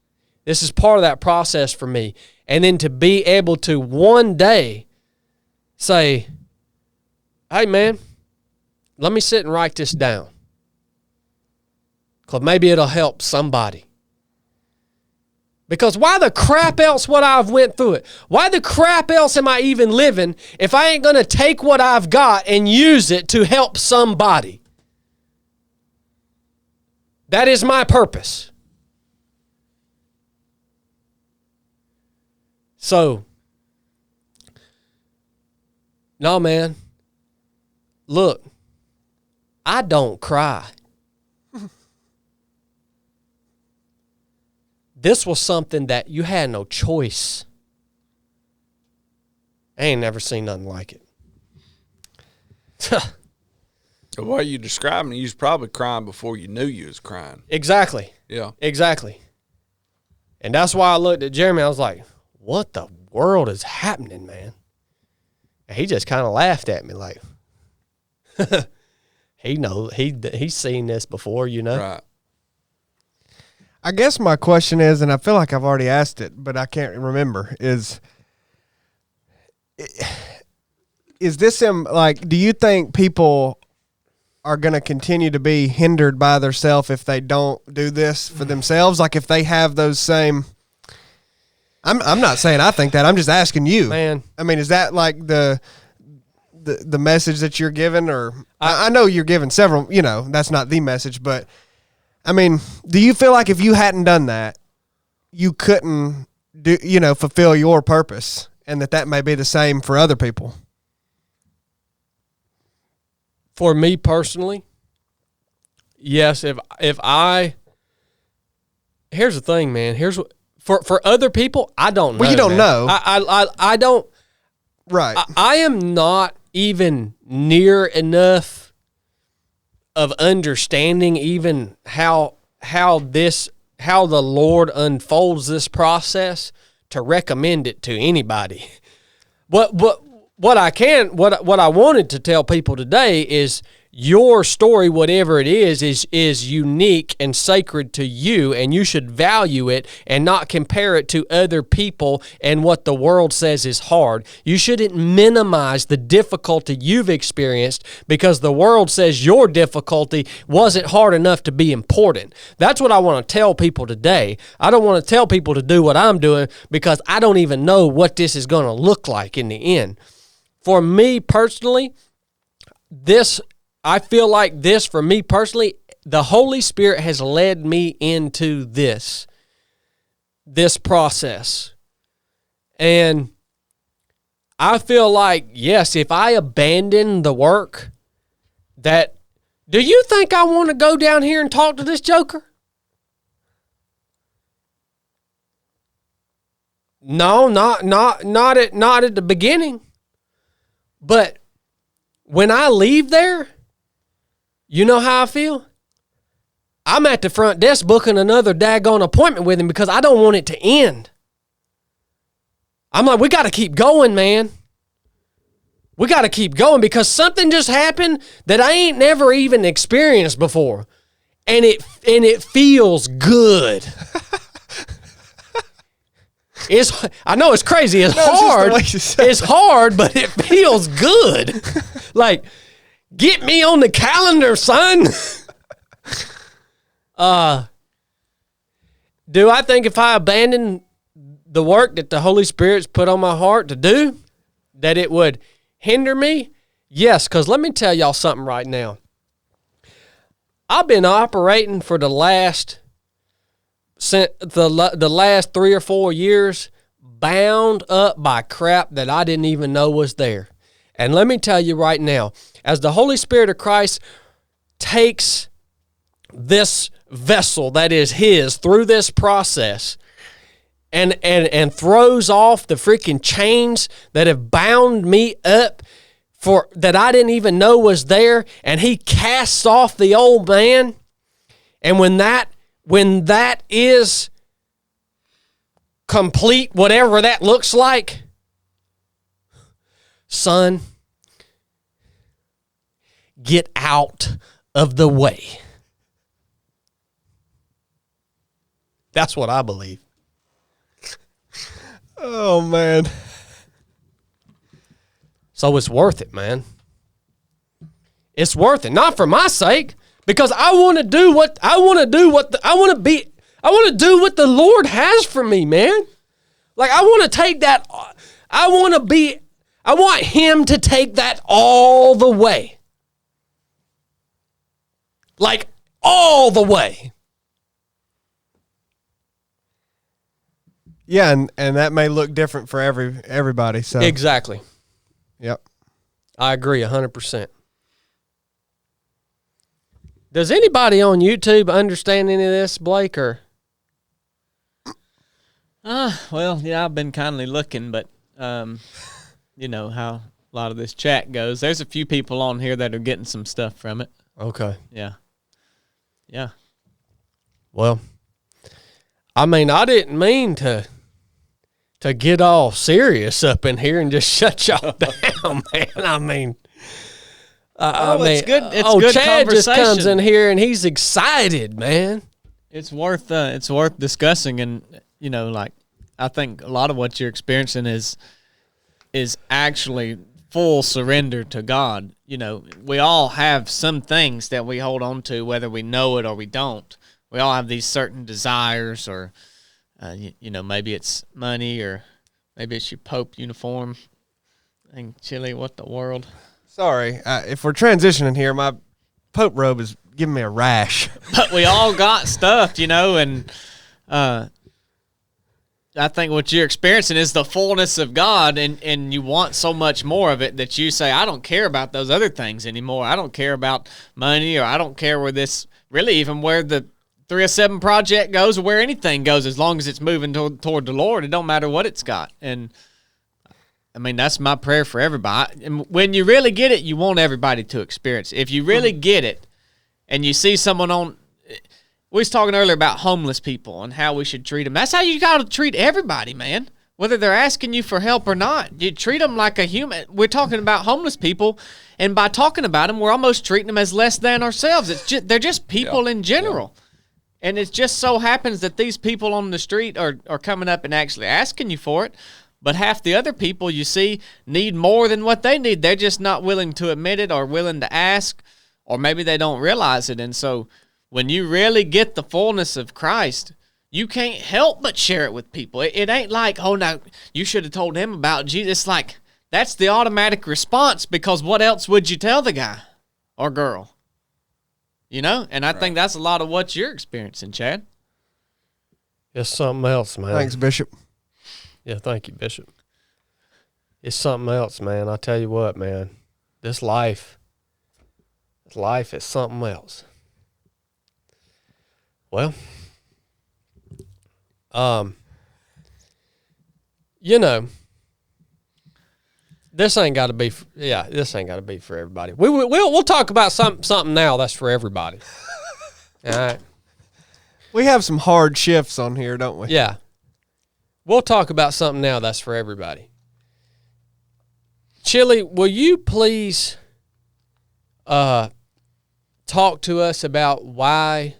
This is part of that process for me. And then to be able to one day say, hey, man, let me sit and write this down. Because maybe it'll help somebody. Because why the crap else would I have went through it? Why the crap else am I even living if I ain't going to take what I've got and use it to help somebody? That is my purpose. So, no, man. Look, I don't cry. This was something that you had no choice. I ain't never seen nothing like it. The way you describing it, you was probably crying before you knew you was crying. Exactly. Yeah. Exactly. And that's why I looked at Jeremy. I was like, what the world is happening, man? And he just kind of laughed at me like, he's seen this before, you know? Right. I guess my question is, and I feel like I've already asked it, but I can't remember, is this like, do you think people are going to continue to be hindered by themselves if they don't do this for themselves? Like if they have those same, I'm not saying I think that, I'm just asking you. Man. I mean, is that like the message that you're giving? Or I know you're giving several, that's not the message, but I mean, do you feel like if you hadn't done that, you couldn't fulfill your purpose, and that may be the same for other people? For me personally, yes. If I, here's the thing, man. Here's what for other people, I don't know. Well, you don't know. I don't. Right. I am not even near enough of understanding even how the Lord unfolds this process to recommend it to anybody. What I wanted to tell people today is your story, whatever it is unique and sacred to you, and you should value it and not compare it to other people and what the world says is hard. You shouldn't minimize the difficulty you've experienced because the world says your difficulty wasn't hard enough to be important. That's what I want to tell people today. I don't want to tell people to do what I'm doing because I don't even know what this is going to look like in the end. For me personally, I feel like this, for me personally, the Holy Spirit has led me into this process. And I feel like, yes, if I abandon the work, do you think I want to go down here and talk to this joker? No, not at the beginning. But when I leave there, you know how I feel? I'm at the front desk booking another daggone appointment with him because I don't want it to end. I'm like, we got to keep going, man. We got to keep going because something just happened that I ain't never even experienced before. And it feels good. I know it's crazy. It's hard. It's hard, but it feels good. Like, get me on the calendar, son. Do I think if I abandon the work that the Holy Spirit's put on my heart to do, that it would hinder me? Yes, because let me tell y'all something right now. I've been operating for the last 3 or 4 years bound up by crap that I didn't even know was there. And let me tell you right now, as the Holy Spirit of Christ takes this vessel that is His through this process and throws off the freaking chains that have bound me up for that I didn't even know was there, and He casts off the old man, and when that is complete, whatever that looks like, son, get out of the way. That's what I believe. Oh, man. So it's worth it, man. it's worth it. Not for my sake, because I want to do what I want to do. I want to do what the Lord has for me, man. Like, I want to take that. I want him to take that all the way. Like, all the way. Yeah, and that may look different for everybody. So Exactly. Yep. I agree 100%. Does anybody on YouTube understand any of this, Blake, or? Well, yeah, I've been kindly looking, but you know how a lot of this chat goes. There's a few people on here that are getting some stuff from it. Okay. Yeah. Yeah. Well, I mean, I didn't mean to get all serious up in here and just shut y'all down, man. I mean, it's good. It's oh, good Chad just conversation. comes in here and he's excited, man. It's worth discussing, and you know, like, I think a lot of what you're experiencing is actually full surrender to God. You know, we all have some things that we hold on to, whether we know it or we don't. We all have these certain desires, or you know, maybe it's money, or maybe it's your Pope uniform. And Chili, what the world? Sorry, if we're transitioning here, my Pope robe is giving me a rash. But we all got stuff, you know, and I think what you're experiencing is the fullness of God, and you want so much more of it that you say, I don't care about those other things anymore. I don't care about money, or I don't care where this, really even where the 307 project goes, or where anything goes, as long as it's moving toward the Lord. It don't matter what it's got. And I mean, that's my prayer for everybody. And when you really get it, you want everybody to experience it. If you really get it, and you see someone on, we was talking earlier about homeless people and how we should treat them. That's how you got to treat everybody, man. Whether they're asking you for help or not, you treat them like a human. We're talking about homeless people, and by talking about them, we're almost treating them as less than ourselves. They're just people in general. Yeah. And it just so happens that these people on the street are coming up and actually asking you for it. But half the other people you see need more than what they need. They're just not willing to admit it, or willing to ask, or maybe they don't realize it. And so when you really get the fullness of Christ, you can't help but share it with people. It ain't like, oh, now you should have told him about Jesus. It's like, that's the automatic response, because what else would you tell the guy or girl? You know? And I think that's a lot of what you're experiencing, Chad. It's something else, man. Thanks, Bishop. Yeah, thank you, Bishop. It's something else, man. I tell you what, man. This life is something else. Well, you know, this ain't got to be. This ain't got to be for everybody. We'll talk about something now that's for everybody. All right. We have some hard shifts on here, don't we? Yeah. We'll talk about something now that's for everybody. Chili, will you please talk to us about why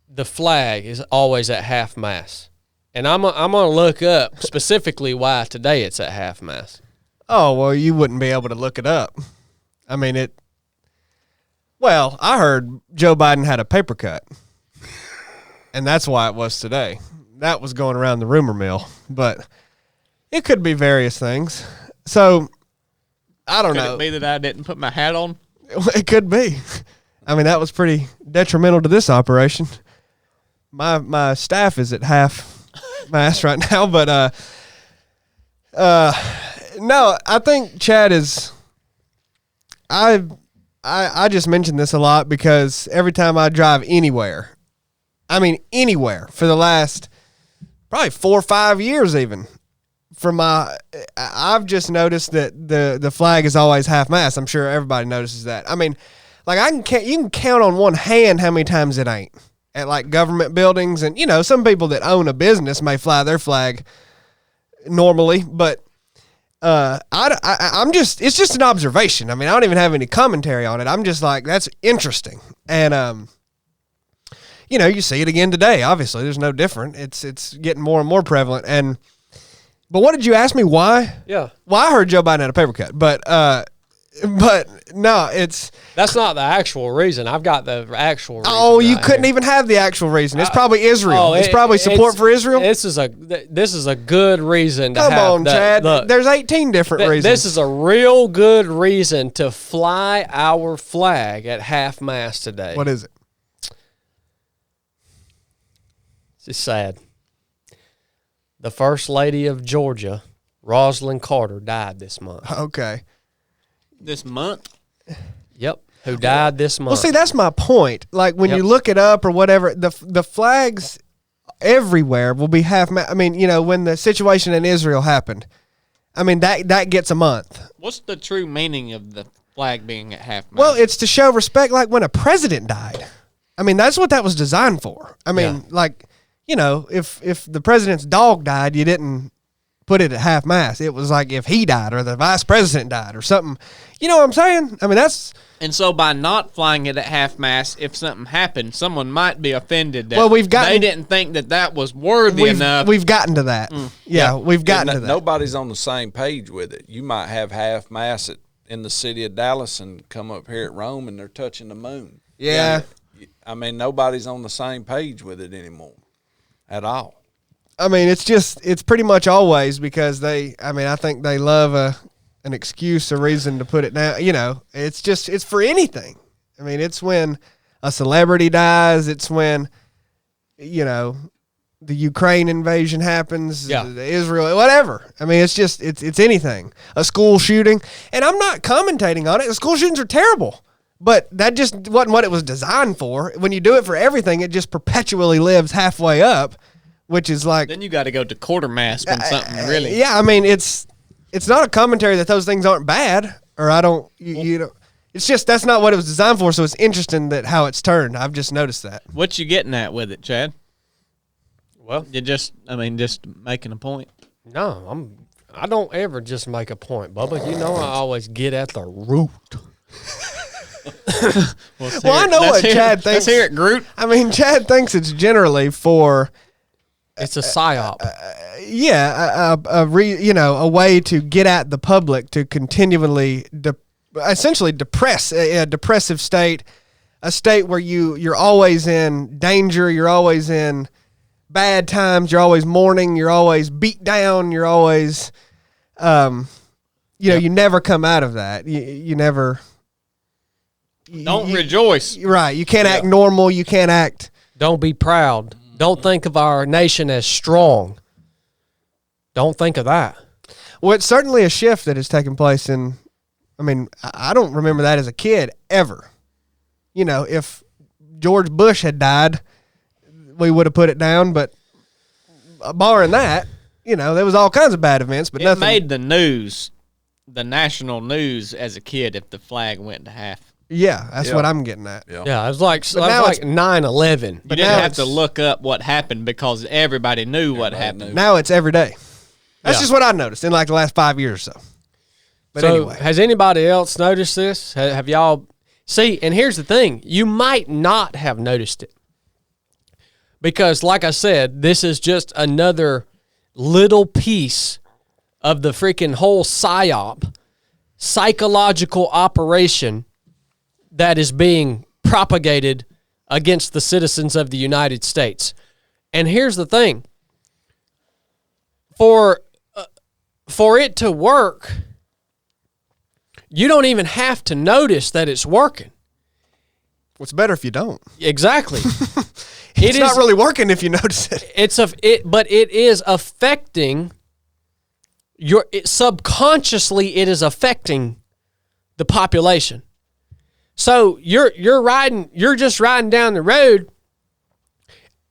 the flag is always at half mast? And I'm gonna look up specifically why today it's at half mast. Oh, well, you wouldn't be able to look it up. I mean, well, I heard Joe Biden had a paper cut, and that's why it was today. That was going around the rumor mill, but it could be various things. So, I don't know. Could it be that I didn't put my hat on? It could be. I mean, that was pretty detrimental to this operation. My staff is at half mast right now, but no, I think Chad is. I just mention this a lot because every time I drive anywhere, for the last probably 4 or 5 years, even I've just noticed that the flag is always half mast. I'm sure everybody notices that. I mean, like you can count on one hand how many times it ain't at like government buildings, and some people that own a business may fly their flag normally, but I'm just, it's just an observation. I mean, I don't even have any commentary on it. I'm just like, that's interesting. And, you see it again today. Obviously, there's no different. It's getting more and more prevalent. But what did you ask me? Why? Yeah. Well, I heard Joe Biden had a paper cut, but But no, That's not the actual reason. I've got the actual reason. oh, you right couldn't here. even have the actual reason. It's probably Israel. It's probably support for Israel. This is a good reason to Come have on, Chad. Look, There's 18 different reasons. this is a real good reason to fly our flag at half mast today. What is it? It's just sad. The First Lady of Georgia, Rosalind Carter, died this month. Okay. This month? Yep, who died this month. Well, see, that's my point. Like when Yep. you look it up or whatever, the flags everywhere will be half. I mean, you know, when the situation in Israel happened, I mean that gets a month. What's the true meaning of the flag being at half mast? Well, it's to show respect, like when a president died. I mean, that's what that was designed for. I mean, like, you know, if the president's dog died, you didn't put it at half mast. It was like if he died or the vice president died or something. You know what I'm saying? I mean, that's... And so by not flying it at half mast, if something happened, someone might be offended that Well, they didn't think that was worthy enough. We've gotten to that. Yeah, we've gotten to that. Nobody's on the same page with it. You might have half mast in the city of Dallas and come up here at Rome and they're touching the moon. Yeah. I mean, nobody's on the same page with it anymore at all. I mean, it's pretty much always because I think they love an excuse, a reason to put it down. You know, it's for anything. I mean, it's when a celebrity dies. It's when, you know, the Ukraine invasion happens, the Israel, whatever. I mean, it's anything. A school shooting. And I'm not commentating on it. The school shootings are terrible. But that just wasn't what it was designed for. When you do it for everything, it just perpetually lives halfway up, which is like... Then you got to go to quartermast when something really... Yeah, I mean, it's not a commentary that those things aren't bad, or I don't... You know, it's just that's not what it was designed for, so it's interesting that how it's turned. I've just noticed that. What you getting at with it, Chad? Well, You just making a point. no, I don't ever just make a point, Bubba. You know I always get at the root. Well, I know what Chad thinks. Let's hear it, Groot. I mean, Chad thinks it's generally for... It's a psyop. a way to get at the public to continually, essentially depress a depressive state, a state where you're always in danger, you're always in bad times, you're always mourning, you're always beat down, you're always, you never come out of that. You never. Don't rejoice. Right. You can't act normal. You can't act. Don't be proud. Don't think of our nation as strong. Don't think of that. Well, it's certainly a shift that has taken place in, I mean, I don't remember that as a kid ever. You know, if George Bush had died, we would have put it down, but barring that, you know, there was all kinds of bad events, but nothing. It made the news, the national news as a kid if the flag went to half. Yeah, that's what I'm getting at. Yeah, it was like now 9/11. You didn't have to look up what happened because everybody knew what happened. Now it's every day. That's Yeah. just what I noticed in like the last 5 years or so. But So, anyway. has anybody else noticed this? Have y'all see? And here's the thing: you might not have noticed it because, like I said, this is just another little piece of the freaking whole psyop, psychological operation that is being propagated against the citizens of the United States. And here's the thing: for it to work, you don't even have to notice that it's working. What's better if you don't? Exactly. It's not really working if you notice it. But it is affecting subconsciously. It is affecting the population. So you're just riding down the road,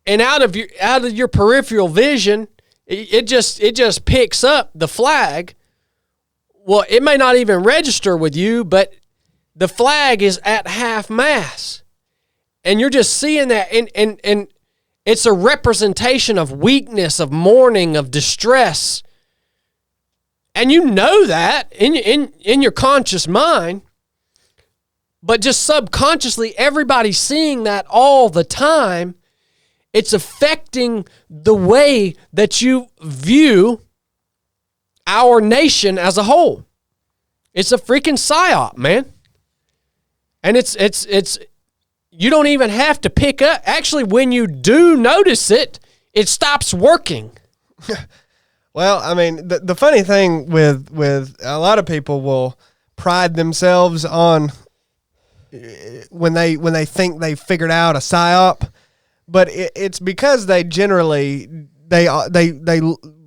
and out of your peripheral vision, it just picks up the flag. Well, it may not even register with you, but the flag is at half mast, and you're just seeing that, and it's a representation of weakness, of mourning, of distress, and you know that in your conscious mind. But just subconsciously, everybody's seeing that all the time. It's affecting the way that you view our nation as a whole. It's a freaking psyop, man. And it's you don't even have to pick up. Actually, when you do notice it, it stops working. Well, I mean, the funny thing with a lot of people will pride themselves on when they think they figured out a psyop, but it's because they generally they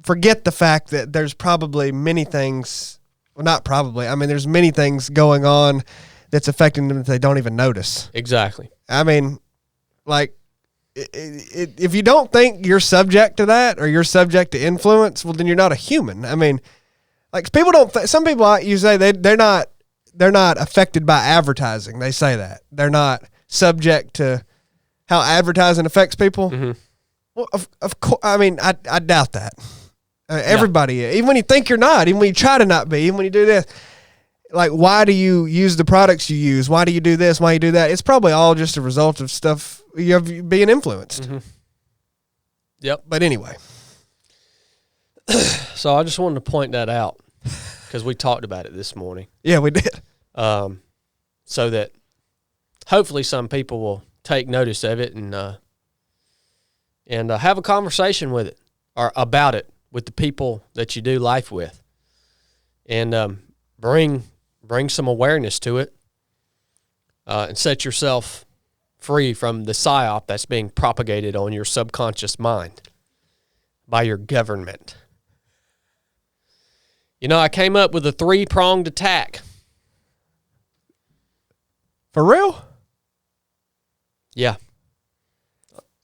forget the fact that there's probably many things. Well, not probably. I mean, there's many things going on that's affecting them that they don't even notice. Exactly. I mean, like, if you don't think you're subject to that or you're subject to influence, well, then you're not a human. I mean, like, people don't. Some people, you say they're not affected by advertising. They say that they're not subject to how advertising affects people. Mm-hmm. Well, of course. I mean, I doubt that. Everybody, even when you think you're not, even when you try to not be, even when you do this, like, why do you use the products you use? Why do you do this? Why do you do that? It's probably all just a result of stuff you're being influenced. Mm-hmm. Yep. But anyway. So I just wanted to point that out because we talked about it this morning. Yeah, we did. So that hopefully some people will take notice of it and have a conversation with it or about it with the people that you do life with, and bring some awareness to it, and set yourself free from the psyop that's being propagated on your subconscious mind by your government. You know, I came up with a 3-pronged attack. For real? Yeah.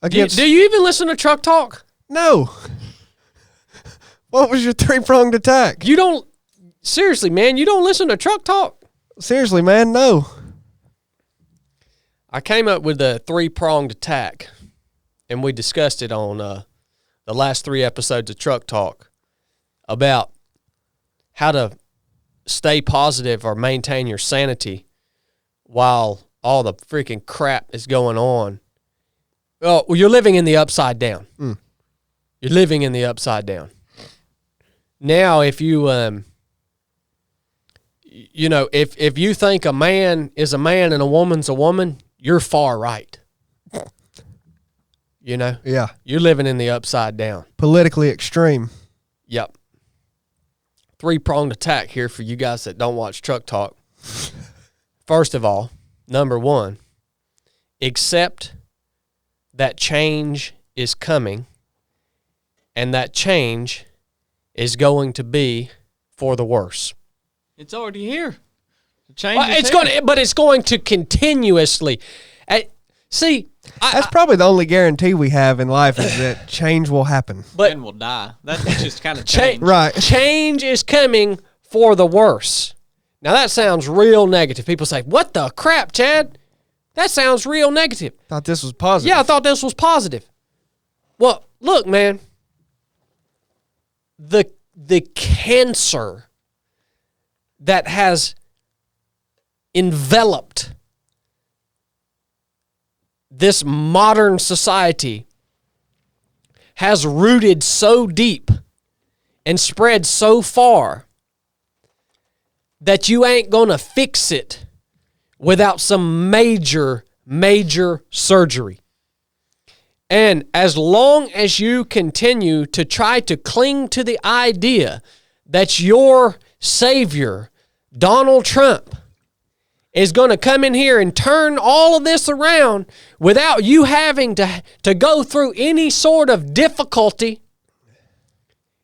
Against Do you even listen to Truck Talk? No. What was your 3-pronged attack? You don't, seriously, man, you don't listen to Truck Talk? Seriously, man, no. I came up with a 3-pronged attack, and we discussed it on the last 3 episodes of Truck Talk about how to stay positive or maintain your sanity while all the freaking crap is going on. Oh, well, you're living in the upside down. Mm. You're living in the upside down. Now, if you, if you think a man is a man and a woman's a woman, you're far right. You know? Yeah. You're living in the upside down. Politically extreme. Yep. 3-pronged attack here for you guys that don't watch Truck Talk. First of all, number 1, accept that change is coming, and that change is going to be for the worse. It's already here. The change is here. But it's going to continuously. That's probably the only guarantee we have in life is that change will happen. But then we'll die. That's just kind of change. Right. Change is coming for the worse. Now, that sounds real negative. People say, what the crap, Chad? That sounds real negative. Thought this was positive. Yeah, I thought this was positive. Well, look, man. The cancer that has enveloped this modern society has rooted so deep and spread so far that you ain't gonna fix it without some major surgery. And as long as you continue to try to cling to the idea that your savior, Donald Trump, is going to come in here and turn all of this around without you having to go through any sort of difficulty,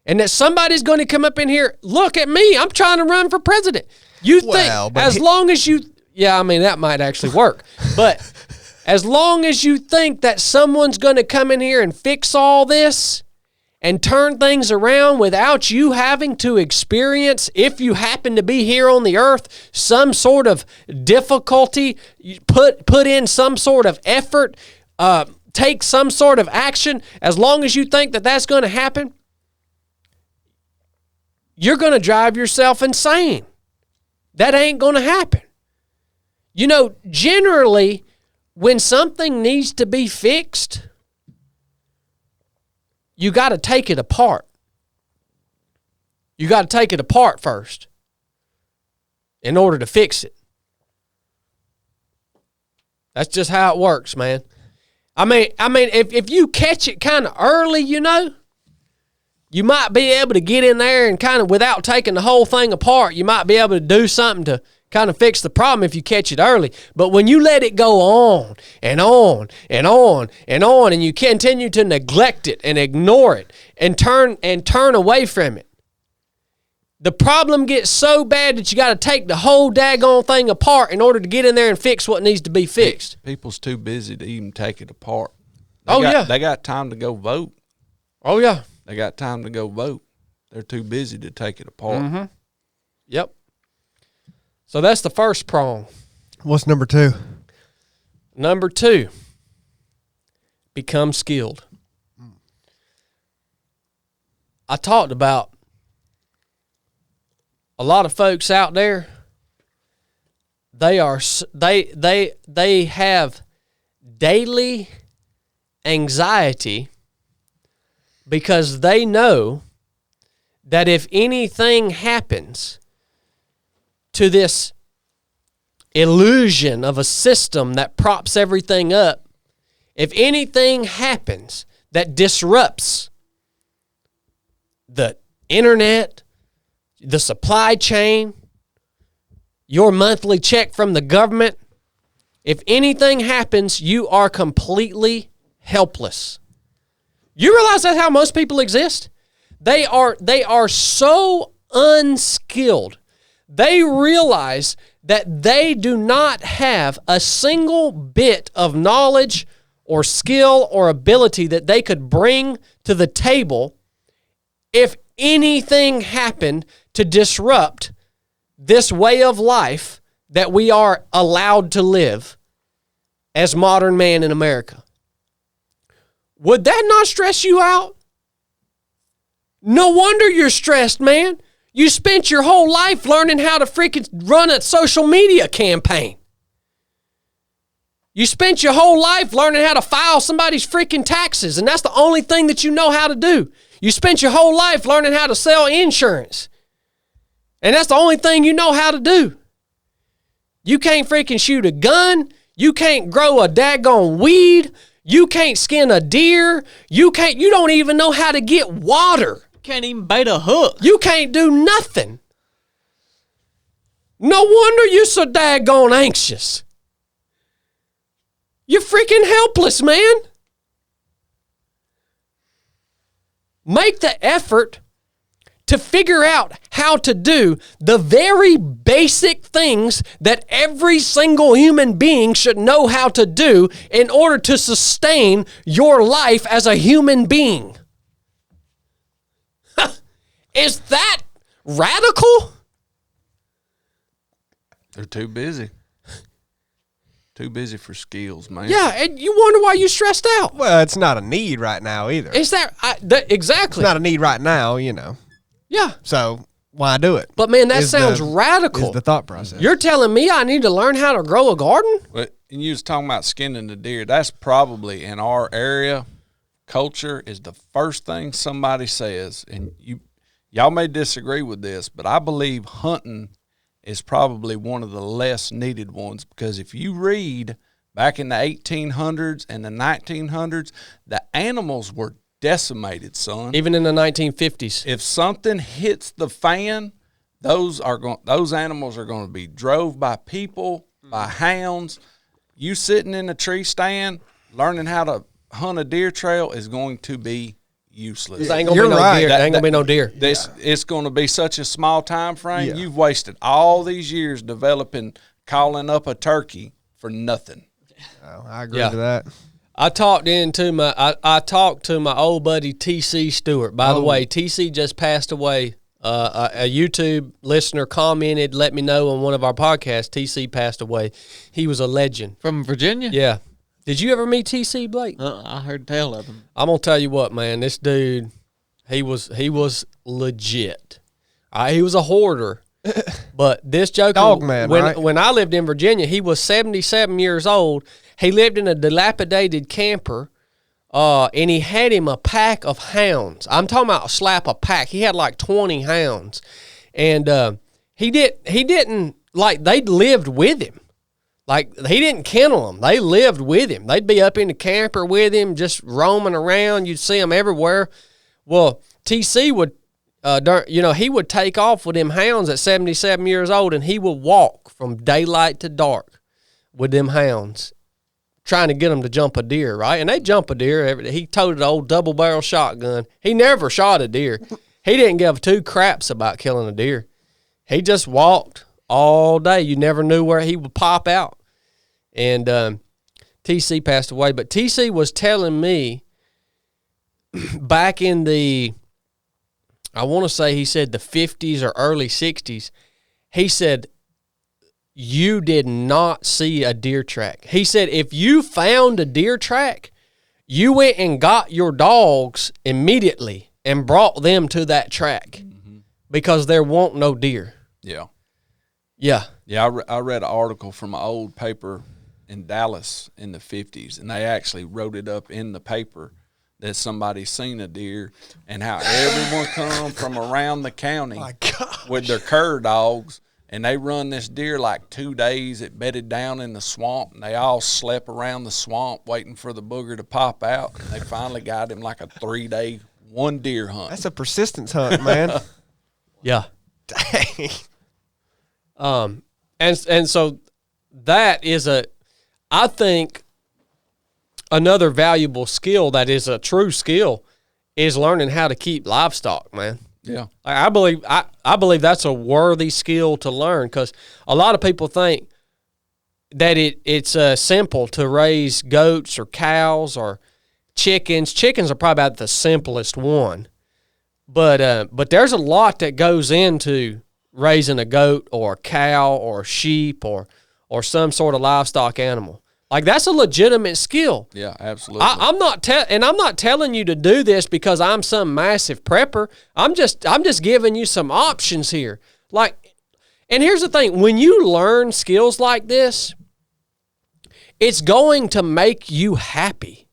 and that somebody's going to come up in here, look at me, I'm trying to run for president. You think, as long as you, yeah, I mean, that might actually work, but as long as you think that someone's going to come in here and fix all this and turn things around without you having to experience, if you happen to be here on the earth, some sort of difficulty, put in some sort of effort, take some sort of action, as long as you think that that's going to happen, you're going to drive yourself insane. That ain't going to happen. You know, generally, when something needs to be fixed, you got to take it apart. You got to take it apart first. in order to fix it. That's just how it works, man. I mean, if you catch it kind of early, you know, you might be able to get in there and kind of, without taking the whole thing apart, you might be able to do something to kind of fix the problem if you catch it early. But when you let it go on and on and on and on, and you continue to neglect it and ignore it and turn away from it, the problem gets so bad that you got to take the whole daggone thing apart in order to get in there and fix what needs to be fixed. People's too busy to even take it apart. Yeah. They got time to go vote. Oh, yeah. They got time to go vote. They're too busy to take it apart. Mm-hmm. Yep. So that's the first prong. What's number 2? Number 2, become skilled. I talked about a lot of folks out there. They have daily anxiety because they know that if anything happens to this illusion of a system that props everything up, if anything happens that disrupts the internet, the supply chain, your monthly check from the government, if anything happens, you are completely helpless. You realize that's how most people exist? They are so unskilled. They realize that they do not have a single bit of knowledge or skill or ability that they could bring to the table if anything happened to disrupt this way of life that we are allowed to live as modern man in America. Would that not stress you out? No wonder you're stressed, man. You spent your whole life learning how to freaking run a social media campaign. You spent your whole life learning how to file somebody's freaking taxes, and that's the only thing that you know how to do. You spent your whole life learning how to sell insurance, and that's the only thing you know how to do. You can't freaking shoot a gun. You can't grow a daggone weed. You can't skin a deer. You don't even know how to get water. Can't even bait a hook. You can't do nothing. No wonder you're so daggone anxious. You're freaking helpless, man. Make the effort to figure out how to do the very basic things that every single human being should know how to do in order to sustain your life as a human being. Is that radical? They're too busy. Too busy for skills, man. Yeah, and you wonder why you're stressed out. Well, it's not a need right now either. Is that exactly? It's not a need right now, you know. Yeah. So why do it? But man, that sounds radical. Is the thought process. You're telling me I need to learn how to grow a garden? But and you was talking about skinning the deer. That's probably in our area, culture is the first thing somebody says, and y'all may disagree with this, but I believe hunting is probably one of the less needed ones, because if you read back in the 1800s and the 1900s, the animals were decimated, son. Even in the 1950s. If something hits the fan, those animals are going to be drove by people, by hounds. You sitting in a tree stand learning how to hunt a deer trail is going to be useless. There ain't gonna be no deer. There ain't gonna be no deer. It's going to be such a small time frame. Yeah. You've wasted all these years developing, calling up a turkey for nothing. Oh, I agree with that. I talked to my old buddy TC Stewart. By the way, TC just passed away. A YouTube listener commented, let me know on one of our podcasts. TC passed away. He was a legend From Virginia? Yeah. Did you ever meet TC, Blake? I heard tell of him. I'm gonna tell you what, man. This dude, he was legit. He was a hoarder, but this joker, Dog man, right? When I lived in Virginia, he was 77 years old. He lived in a dilapidated camper, and he had him a pack of hounds. I'm talking about a slap a pack. He had like 20 hounds, and he didn't like they lived with him. Like he didn't kennel them. They lived with him. They'd be up in the camper with him, just roaming around. You'd see them everywhere. Well, TC would, he would take off with them hounds at 77 years old, and he would walk from daylight to dark with them hounds, trying to get them to jump a deer, right? And they jump a deer every day. He toted an old double-barrel shotgun. He never shot a deer. He didn't give two craps about killing a deer. He just walked all day. You never knew where he would pop out. And TC passed away. But TC was telling me back in the, I want to say he said the 50s or early 60s, he said, you did not see a deer track. He said, if you found a deer track, you went and got your dogs immediately and brought them to that track because there won't no deer. Yeah. Yeah. Yeah, I read an article from an old paper in Dallas in the 50s, and they actually wrote it up in the paper that somebody seen a deer and how everyone come from around the county with their cur dogs. And they run this deer like 2 days. It bedded down in the swamp, and they all slept around the swamp waiting for the booger to pop out. And they finally got him like a 3-day one deer hunt. That's a persistence hunt, man. Yeah. Dang. And so that is I think another valuable skill that is a true skill is learning how to keep livestock, man. Yeah, I believe that's a worthy skill to learn, because a lot of people think that it's simple to raise goats or cows or chickens. Chickens are probably about the simplest one, but there's a lot that goes into raising a goat or a cow or sheep or some sort of livestock animal. Like, that's a legitimate skill. Yeah, absolutely. I'm not telling you to do this because I'm some massive prepper. I'm just giving you some options here. Like, and here's the thing: when you learn skills like this, it's going to make you happy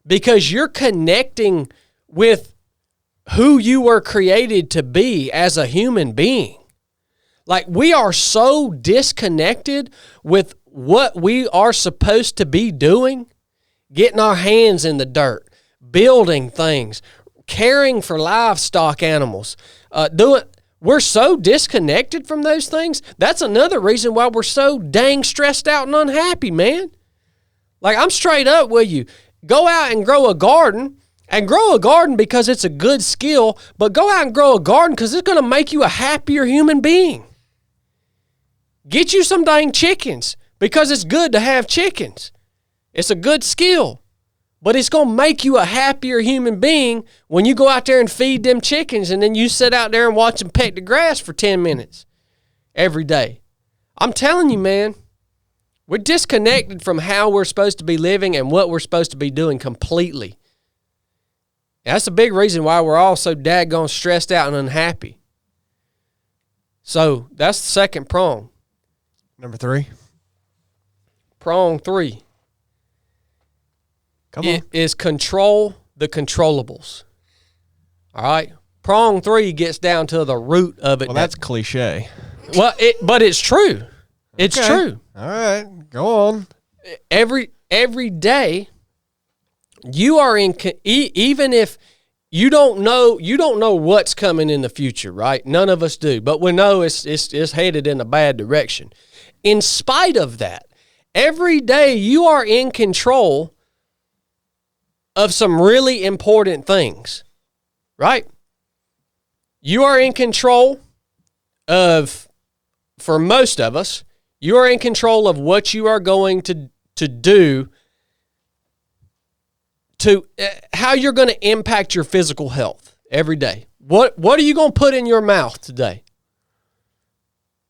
because you're connecting with who you were created to be as a human being. Like, we are so disconnected with what we are supposed to be doing, getting our hands in the dirt, building things, caring for livestock animals, we're so disconnected from those things. That's another reason why we're so dang stressed out and unhappy, man. Like, I'm straight up with you. Go out and grow a garden, because it's a good skill, but go out and grow a garden because it's going to make you a happier human being. Get you some dang chickens, because it's good to have chickens. It's a good skill, but it's going to make you a happier human being when you go out there and feed them chickens and then you sit out there and watch them peck the grass for 10 minutes every day. I'm telling you, man, we're disconnected from how we're supposed to be living and what we're supposed to be doing completely. That's a big reason why we're all so daggone stressed out and unhappy. So that's the second prong. Number 3. Prong 3 is control the controllables. All right? Prong 3 gets down to the root of it. Well, that's cliche. Well, but it's true. It's true. All right, go on. Every day, you are in. Even if you don't know what's coming in the future, right? None of us do, but we know it's headed in a bad direction. In spite of that, every day you are in control of some really important things, right? You are in control of, for most of us, you are in control of what you are going to do, to how you're going to impact your physical health every day. What are you going to put in your mouth today?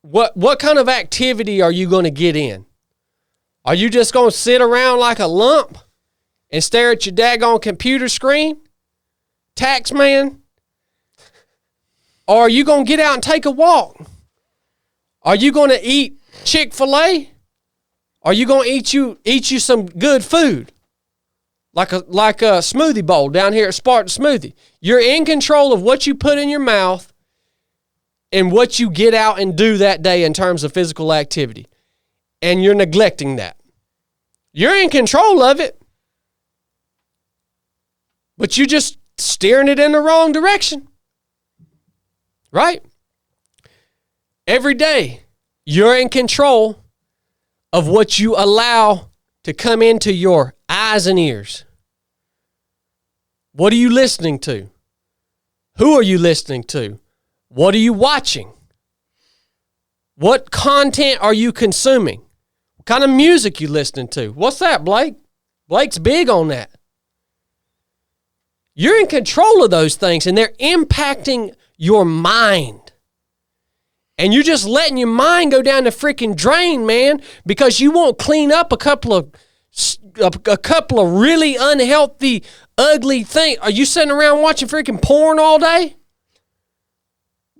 What kind of activity are you going to get in? Are you just going to sit around like a lump and stare at your daggone computer screen, tax man? Or are you going to get out and take a walk? Are you going to eat Chick-fil-A? Are you going to eat you some good food? Like a smoothie bowl down here at Spartan Smoothie. You're in control of what you put in your mouth, in what you get out and do that day in terms of physical activity. And you're neglecting that. You're in control of it. But you're just steering it in the wrong direction. Right? Every day, you're in control of what you allow to come into your eyes and ears. What are you listening to? Who are you listening to? What are you watching? What content are you consuming? What kind of music you listening to? What's that, Blake? Blake's big on that. You're in control of those things, and they're impacting your mind. And you're just letting your mind go down the freaking drain, man, because you won't clean up a couple of really unhealthy, ugly things. Are you sitting around watching freaking porn all day?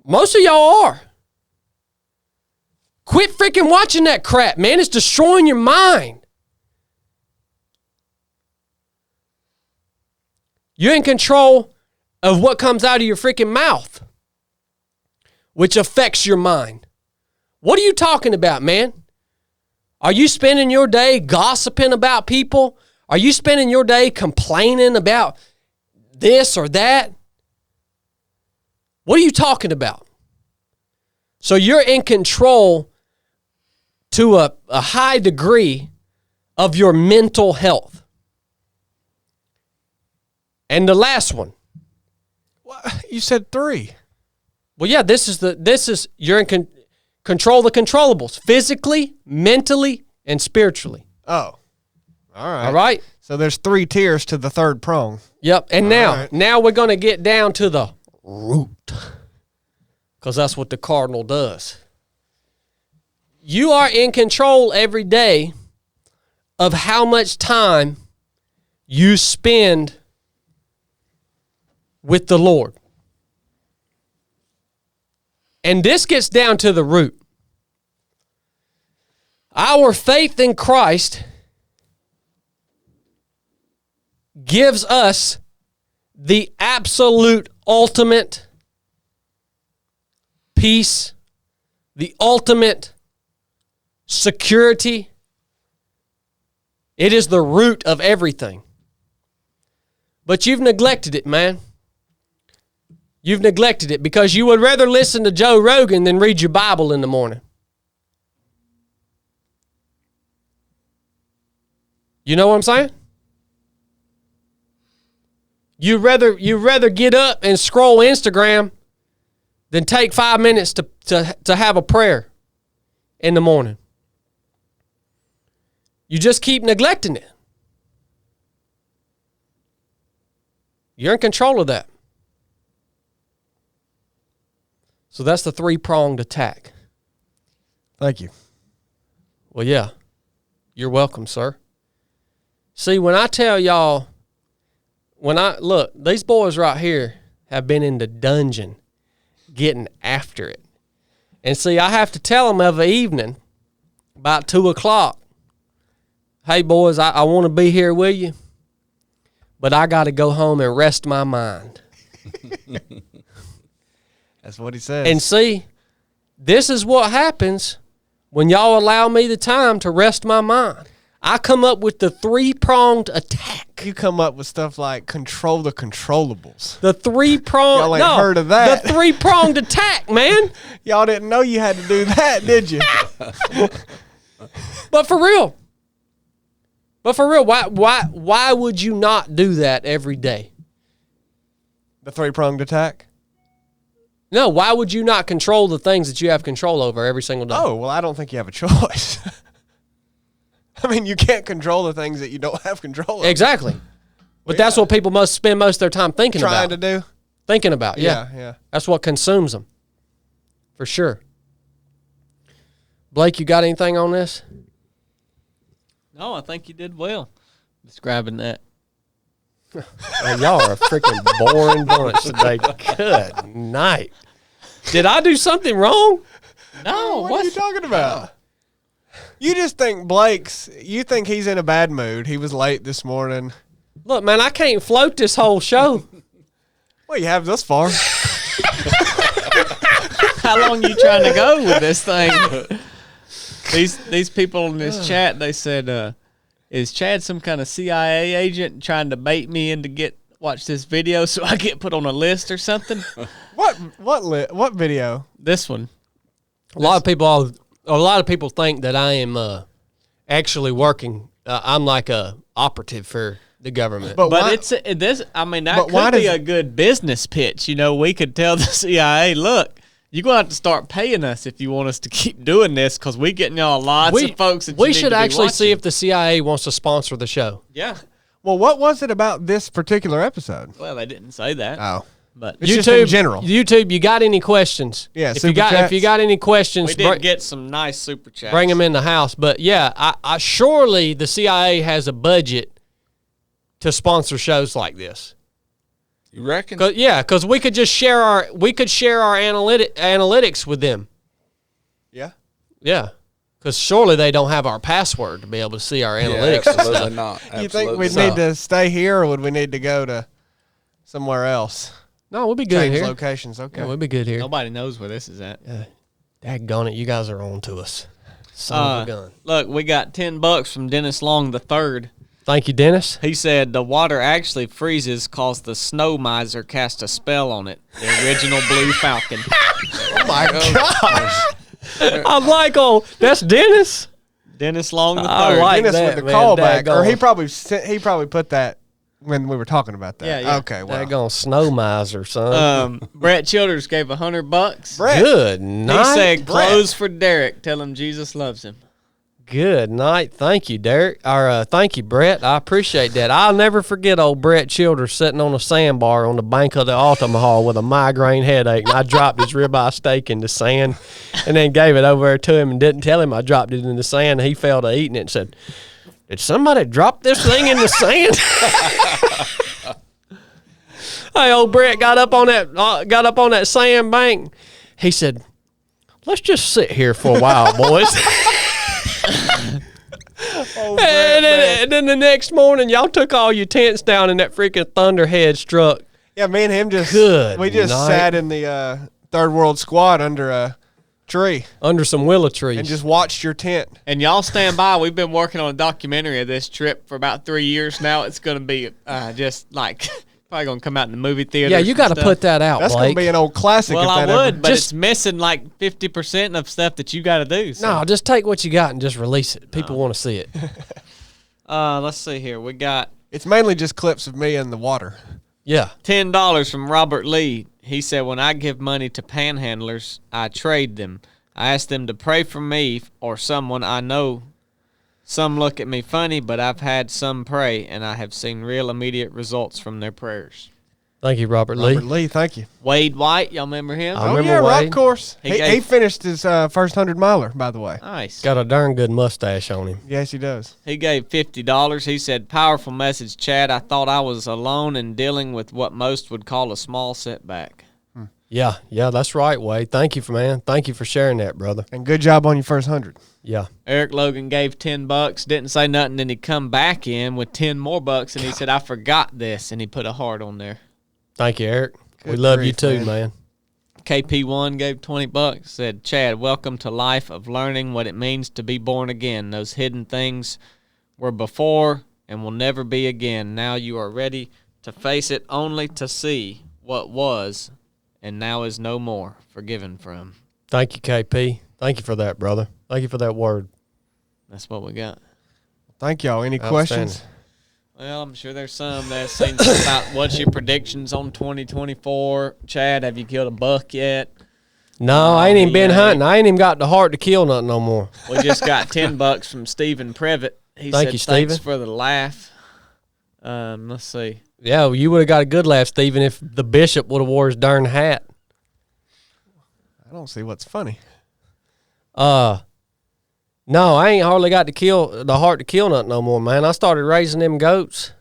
Most of y'all are. Quit freaking watching that crap, man. It's destroying your mind. You're in control of what comes out of your freaking mouth, which affects your mind. What are you talking about, man? Are you spending your day gossiping about people? Are you spending your day complaining about this or that? What are you talking about? So you're in control to a high degree of your mental health. And the last one. You said 3. Well, yeah, you're in control of the controllables, physically, mentally, and spiritually. Oh. All right. All right? So there's 3 tiers to the third prong. Yep. And now we're going to get down to the root, because that's what the cardinal does. You are in control every day of how much time you spend with the Lord. And this gets down to the root. Our faith in Christ gives us the absolute ultimate peace, the ultimate security. It is the root of everything. But you've neglected it, man. You've neglected it because you would rather listen to Joe Rogan than read your Bible in the morning. You know what I'm saying? You'd rather get up and scroll Instagram than take 5 minutes to have a prayer in the morning. You just keep neglecting it. You're in control of that. So that's the 3-pronged attack. Thank you. Well, yeah. You're welcome, sir. See, when I tell y'all, look, these boys right here have been in the dungeon getting after it. And see, I have to tell them of an evening, about 2 o'clock, hey, boys, I want to be here with you, but I got to go home and rest my mind. That's what he says. And see, this is what happens when y'all allow me the time to rest my mind. I come up with the 3-pronged attack. You come up with stuff like control the controllables. The 3-pronged. Y'all ain't heard of that. The 3-pronged attack, man. Y'all didn't know you had to do that, did you? But for real, why would you not do that every day? The 3-pronged attack? No, why would you not control the things that you have control over every single day? Oh, well, I don't think you have a choice. I mean, you can't control the things that you don't have control over. Exactly. But that's what people must spend most of their time thinking about. Trying to do? Thinking about, yeah. Yeah. That's what consumes them. For sure. Blake, you got anything on this? No, I think you did well describing that. Man, y'all are a freaking boring bunch today. Good night. Did I do something wrong? No, What are you talking about? You just think you think he's in a bad mood. He was late this morning. Look, man, I can't float this whole show. Well, you have thus far. How long you trying to go with this thing? These people in this chat, they said, is Chad some kind of CIA agent trying to bait me into watch this video so I get put on a list or something? What video? This one. A lot of people think that I am actually working. I'm like a operative for the government. But why- it's this. I mean, that But why could be does- a good business pitch. You know, we could tell the CIA, look, you're going to have to start paying us if you want us to keep doing this because we getting y'all lots of folks that we you need should to be actually see watching. if the CIA wants to sponsor the show. Yeah. Well, what was it about this particular episode? Well, they didn't say that. Oh, But It's just in general. YouTube, you got any questions? Yeah, if super you got chats. any questions, we did get some nice super chats. bring them in the house. But yeah, I surely the CIA has a budget to sponsor shows like this. You reckon? Because we could just share our analytics with them. yeah. Yeah, because surely they don't have our password to be able to see our analytics. and absolutely stuff. not. You think Absolutely we'd not. need to stay here, or would we need to go to somewhere else? No, we'll be good Change here. locations. Okay. Yeah, we'll be good here. Nobody knows where this is at. Daggone it, you guys are on to us. Son of a gun. Look, we got $10 from Dennis Long III. Thank you, Dennis. He said the water actually freezes cause the snow miser cast a spell on it. The original Blue Falcon. Oh my gosh. I'm like, that's Dennis. Dennis Long III. I like Dennis that, with the man. callback, or Daggone. he probably put that when we were talking about that. Yeah. Okay. Well, Daggone snow miser, son. Brett Childers gave $100. Brett. Good He night. said, "Close for Derek. Tell him Jesus loves him." Good night. Thank you, Derek. Thank you, Brett. I appreciate that. I'll never forget old Brett Childers sitting on a sandbar on the bank of the Altamaha with a migraine headache, and I dropped his ribeye steak in the sand and then gave it over there to him and didn't tell him I dropped it in the sand. He fell to eating it and said, "Did somebody drop this thing in the sand?" Hey, old Brett got up on that sand bank. He said, "Let's just sit here for a while, boys." And then the next morning, y'all took all your tents down, and that freaking thunderhead struck. Yeah, me and him just Good we just night. sat in the third world squad under a tree Under some willow trees. and just watched your tent. And y'all stand by. We've been working on a documentary of this trip for about 3 years now. It's going to be just like probably going to come out in the movie theater. yeah, you got to put that out, That's Blake. gonna be an old classic. Well, if I that would, ever, but Just- it's missing like 50% of stuff that you got to do. So. No, just take what you got and just release it. People want to see it. Let's see here. We got it's mainly just clips of me in the water. Yeah. $10 from Robert Lee. He said, "When I give money to panhandlers, I trade them. I ask them to pray for me or someone I know. Some look at me funny, but I've had some pray, and I have seen real immediate results from their prayers." Thank you, Robert Lee. Robert Lee, thank you. Wade White, y'all remember him? I remember yeah, rock Wade. course. He He gave- finished his first 100-miler, by the way. Nice. Got a darn good mustache on him. Yes, he does. He gave $50. He said, "Powerful message, Chad. I thought I was alone in dealing with what most would call a small setback." Yeah, that's right, Wade. Thank you, man. Thank you for sharing that, brother. And good job on your first 100. Yeah. Eric Logan gave $10, didn't say nothing, then he come back in with 10 more bucks, and he said, "I forgot this," and he put a heart on there. Thank you, Eric. We Good love you grief, too, man. man. KP1 gave $20, said, "Chad, welcome to life of learning what it means to be born again. Those hidden things were before and will never be again. Now you are ready to face it only to see what was and now is no more, forgiven from." Thank you, KP. Thank you for that, brother. Thank you for that word. That's what we got. Thank y'all. Any Outstanding. questions? Well, I'm sure there's some that's seen something about what's your predictions on 2024. Chad, have you killed a buck yet? No, I ain't even been yeah. hunting. I ain't even got the heart to kill nothing no more. We just got $10 from Stephen Previtt. He Thank said, you, "Thanks Stephen." for the laugh." Let's see. Yeah, well, you would have got a good laugh, Stephen, if the bishop would have wore his darn hat. I don't see what's funny. No, I ain't hardly got the heart to kill nothing no more, man. I started raising them goats.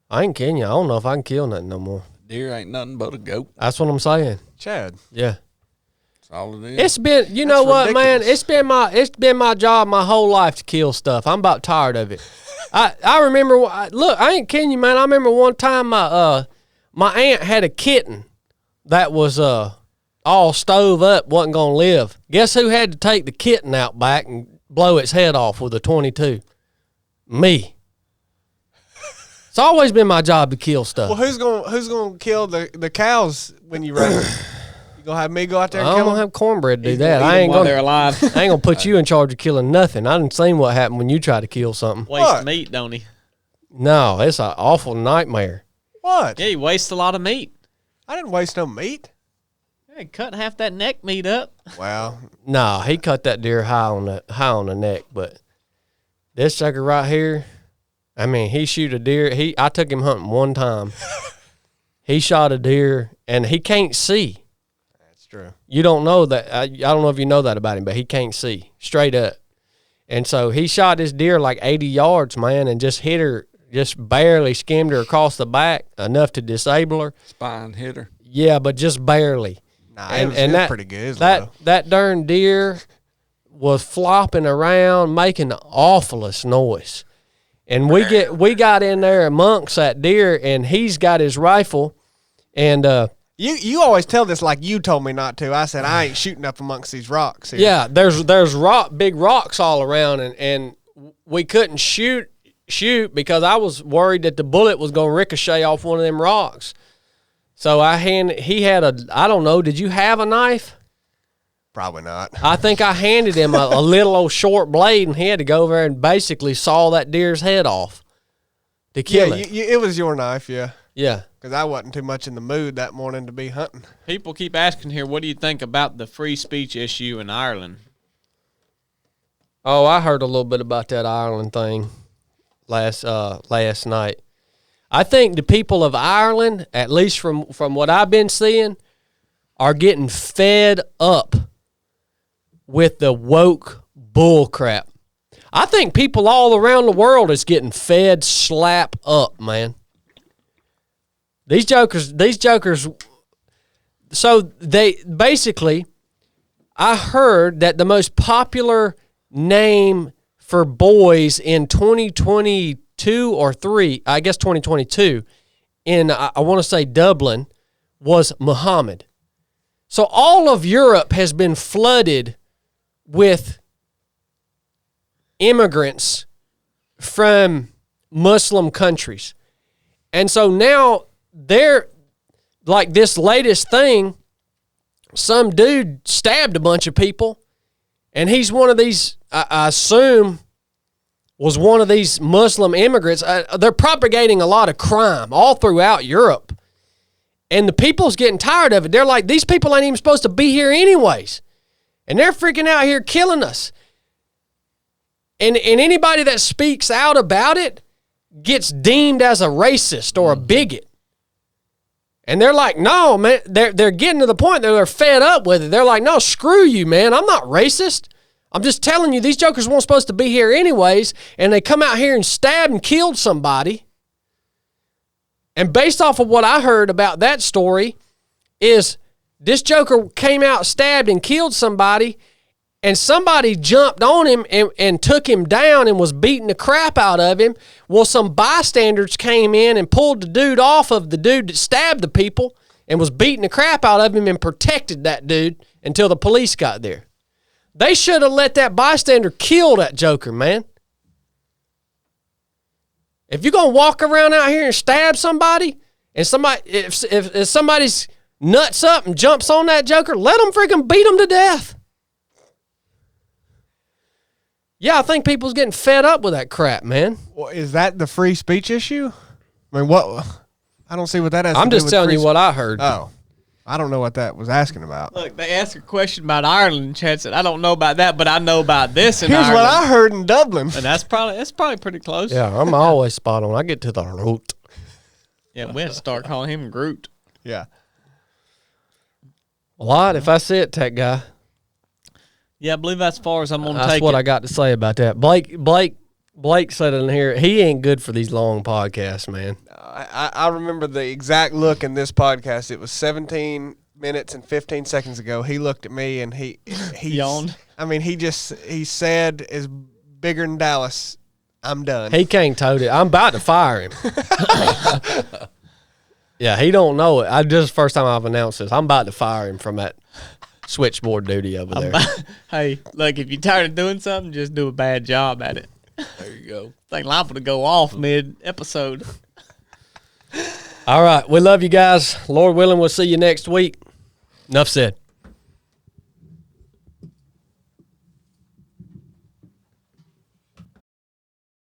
I ain't kidding you. I don't know if I can kill nothing no more. Deer ain't nothing but a goat. That's what I'm saying. Chad. Yeah. That's all it is. It's been, you know what, man? ridiculous. It's been my job my whole life to kill stuff. I'm about tired of it. I remember. Look, I ain't kidding you, man. I remember one time my aunt had a kitten that was all stove up, wasn't going to live. Guess who had to take the kitten out back and blow its head off with a 22? Me. It's always been my job to kill stuff. Well, who's gonna kill the cows when you raise them? You gonna have me go out there and I'm kill going to them? have cornbread do He's that. gonna eat I them ain't while going they're alive. I ain't going to put you in charge of killing nothing. I done seen what happened when you try to kill something. Waste What? meat, don't he? No, it's an awful nightmare. What? Yeah, he wastes a lot of meat. I didn't waste no meat. Hey, cut half that neck meat up. Wow. No, he cut that deer high on the neck, but this sucker right here, I mean, he shoot a deer. I took him hunting one time. He shot a deer, and he can't see. That's true. You don't know that. I don't know if you know that about him, but he can't see straight up. And so he shot this deer like 80 yards, man, and just hit her, just barely skimmed her across the back, enough to disable her. Spine hitter. Yeah, but just barely. Nah, it was that, pretty good. It was That low. that darn deer was flopping around, making the awfulest noise. And we got in there amongst that deer, and he's got his rifle, and You always tell this like you told me not to. I said I ain't shooting up amongst these rocks here. yeah, there's big rocks all around, and we couldn't shoot because I was worried that the bullet was going to ricochet off one of them rocks. So he had I don't know, did you have a knife? Probably not. I think I handed him a little old short blade, and he had to go over there and basically saw that deer's head off to kill it. It was your knife, yeah. Yeah. Because I wasn't too much in the mood that morning to be hunting. People keep asking here, what do you think about the free speech issue in Ireland? Oh, I heard a little bit about that Ireland thing last night. I think the people of Ireland, at least from what I've been seeing, are getting fed up with the woke bull crap. I think people all around the world is getting fed slap up, man. These jokers. So they basically, I heard that the most popular name for boys in 2022 or 3, I guess 2022, in I want to say Dublin, was Muhammad. So all of Europe has been flooded with immigrants from Muslim countries. And so now they're like this latest thing, some dude stabbed a bunch of people, and he's one of these, I assume, was one of these Muslim immigrants. They're propagating a lot of crime all throughout Europe. And the people's getting tired of it. They're like, these people ain't even supposed to be here anyways. And they're freaking out here killing us. And anybody that speaks out about it gets deemed as a racist or a bigot. And they're like, no, man. They're getting to the point that they're fed up with it. They're like, no, screw you, man. I'm not racist. I'm just telling you, these jokers weren't supposed to be here anyways. And they come out here and stabbed and killed somebody. And based off of what I heard about that story is this joker came out, stabbed, and killed somebody, and somebody jumped on him and took him down and was beating the crap out of him. Well, some bystanders came in and pulled the dude off of the dude that stabbed the people and was beating the crap out of him and protected that dude until the police got there. They should have let that bystander kill that joker, man. If you're going to walk around out here and stab somebody, and somebody if somebody's nuts up and jumps on that joker, let them freaking beat them to death. Yeah, I think people's getting fed up with that crap, man. Well, is that the free speech issue? I mean, what? I don't see what that has I'm to do just with telling free you what I heard. Oh, I don't know what that was asking about. Look, they asked a question about Ireland. Chad said, I don't know about that, but I know about this in Here's Ireland. what I heard in Dublin. And that's probably pretty close. Yeah, I'm always spot on. I get to the root. Yeah, we had to start calling him Groot. Yeah. A lot, if I see it, tech guy. Yeah, I believe that's as far as I'm going to take That's what it. I got to say about that. Blake said in here, he ain't good for these long podcasts, man. I remember the exact look in this podcast. It was 17 minutes and 15 seconds ago. He looked at me and he yawned. I mean, he said, is bigger than Dallas. I'm done. He can't tote it. I'm about to fire him. Yeah, he don't know it. This is the first time I've announced this. I'm about to fire him from that switchboard duty over there. Hey, look, if you're tired of doing something, just do a bad job at it. There you go. Think liable to go off mid-episode. All right. We love you guys. Lord willing, we'll see you next week. Enough said.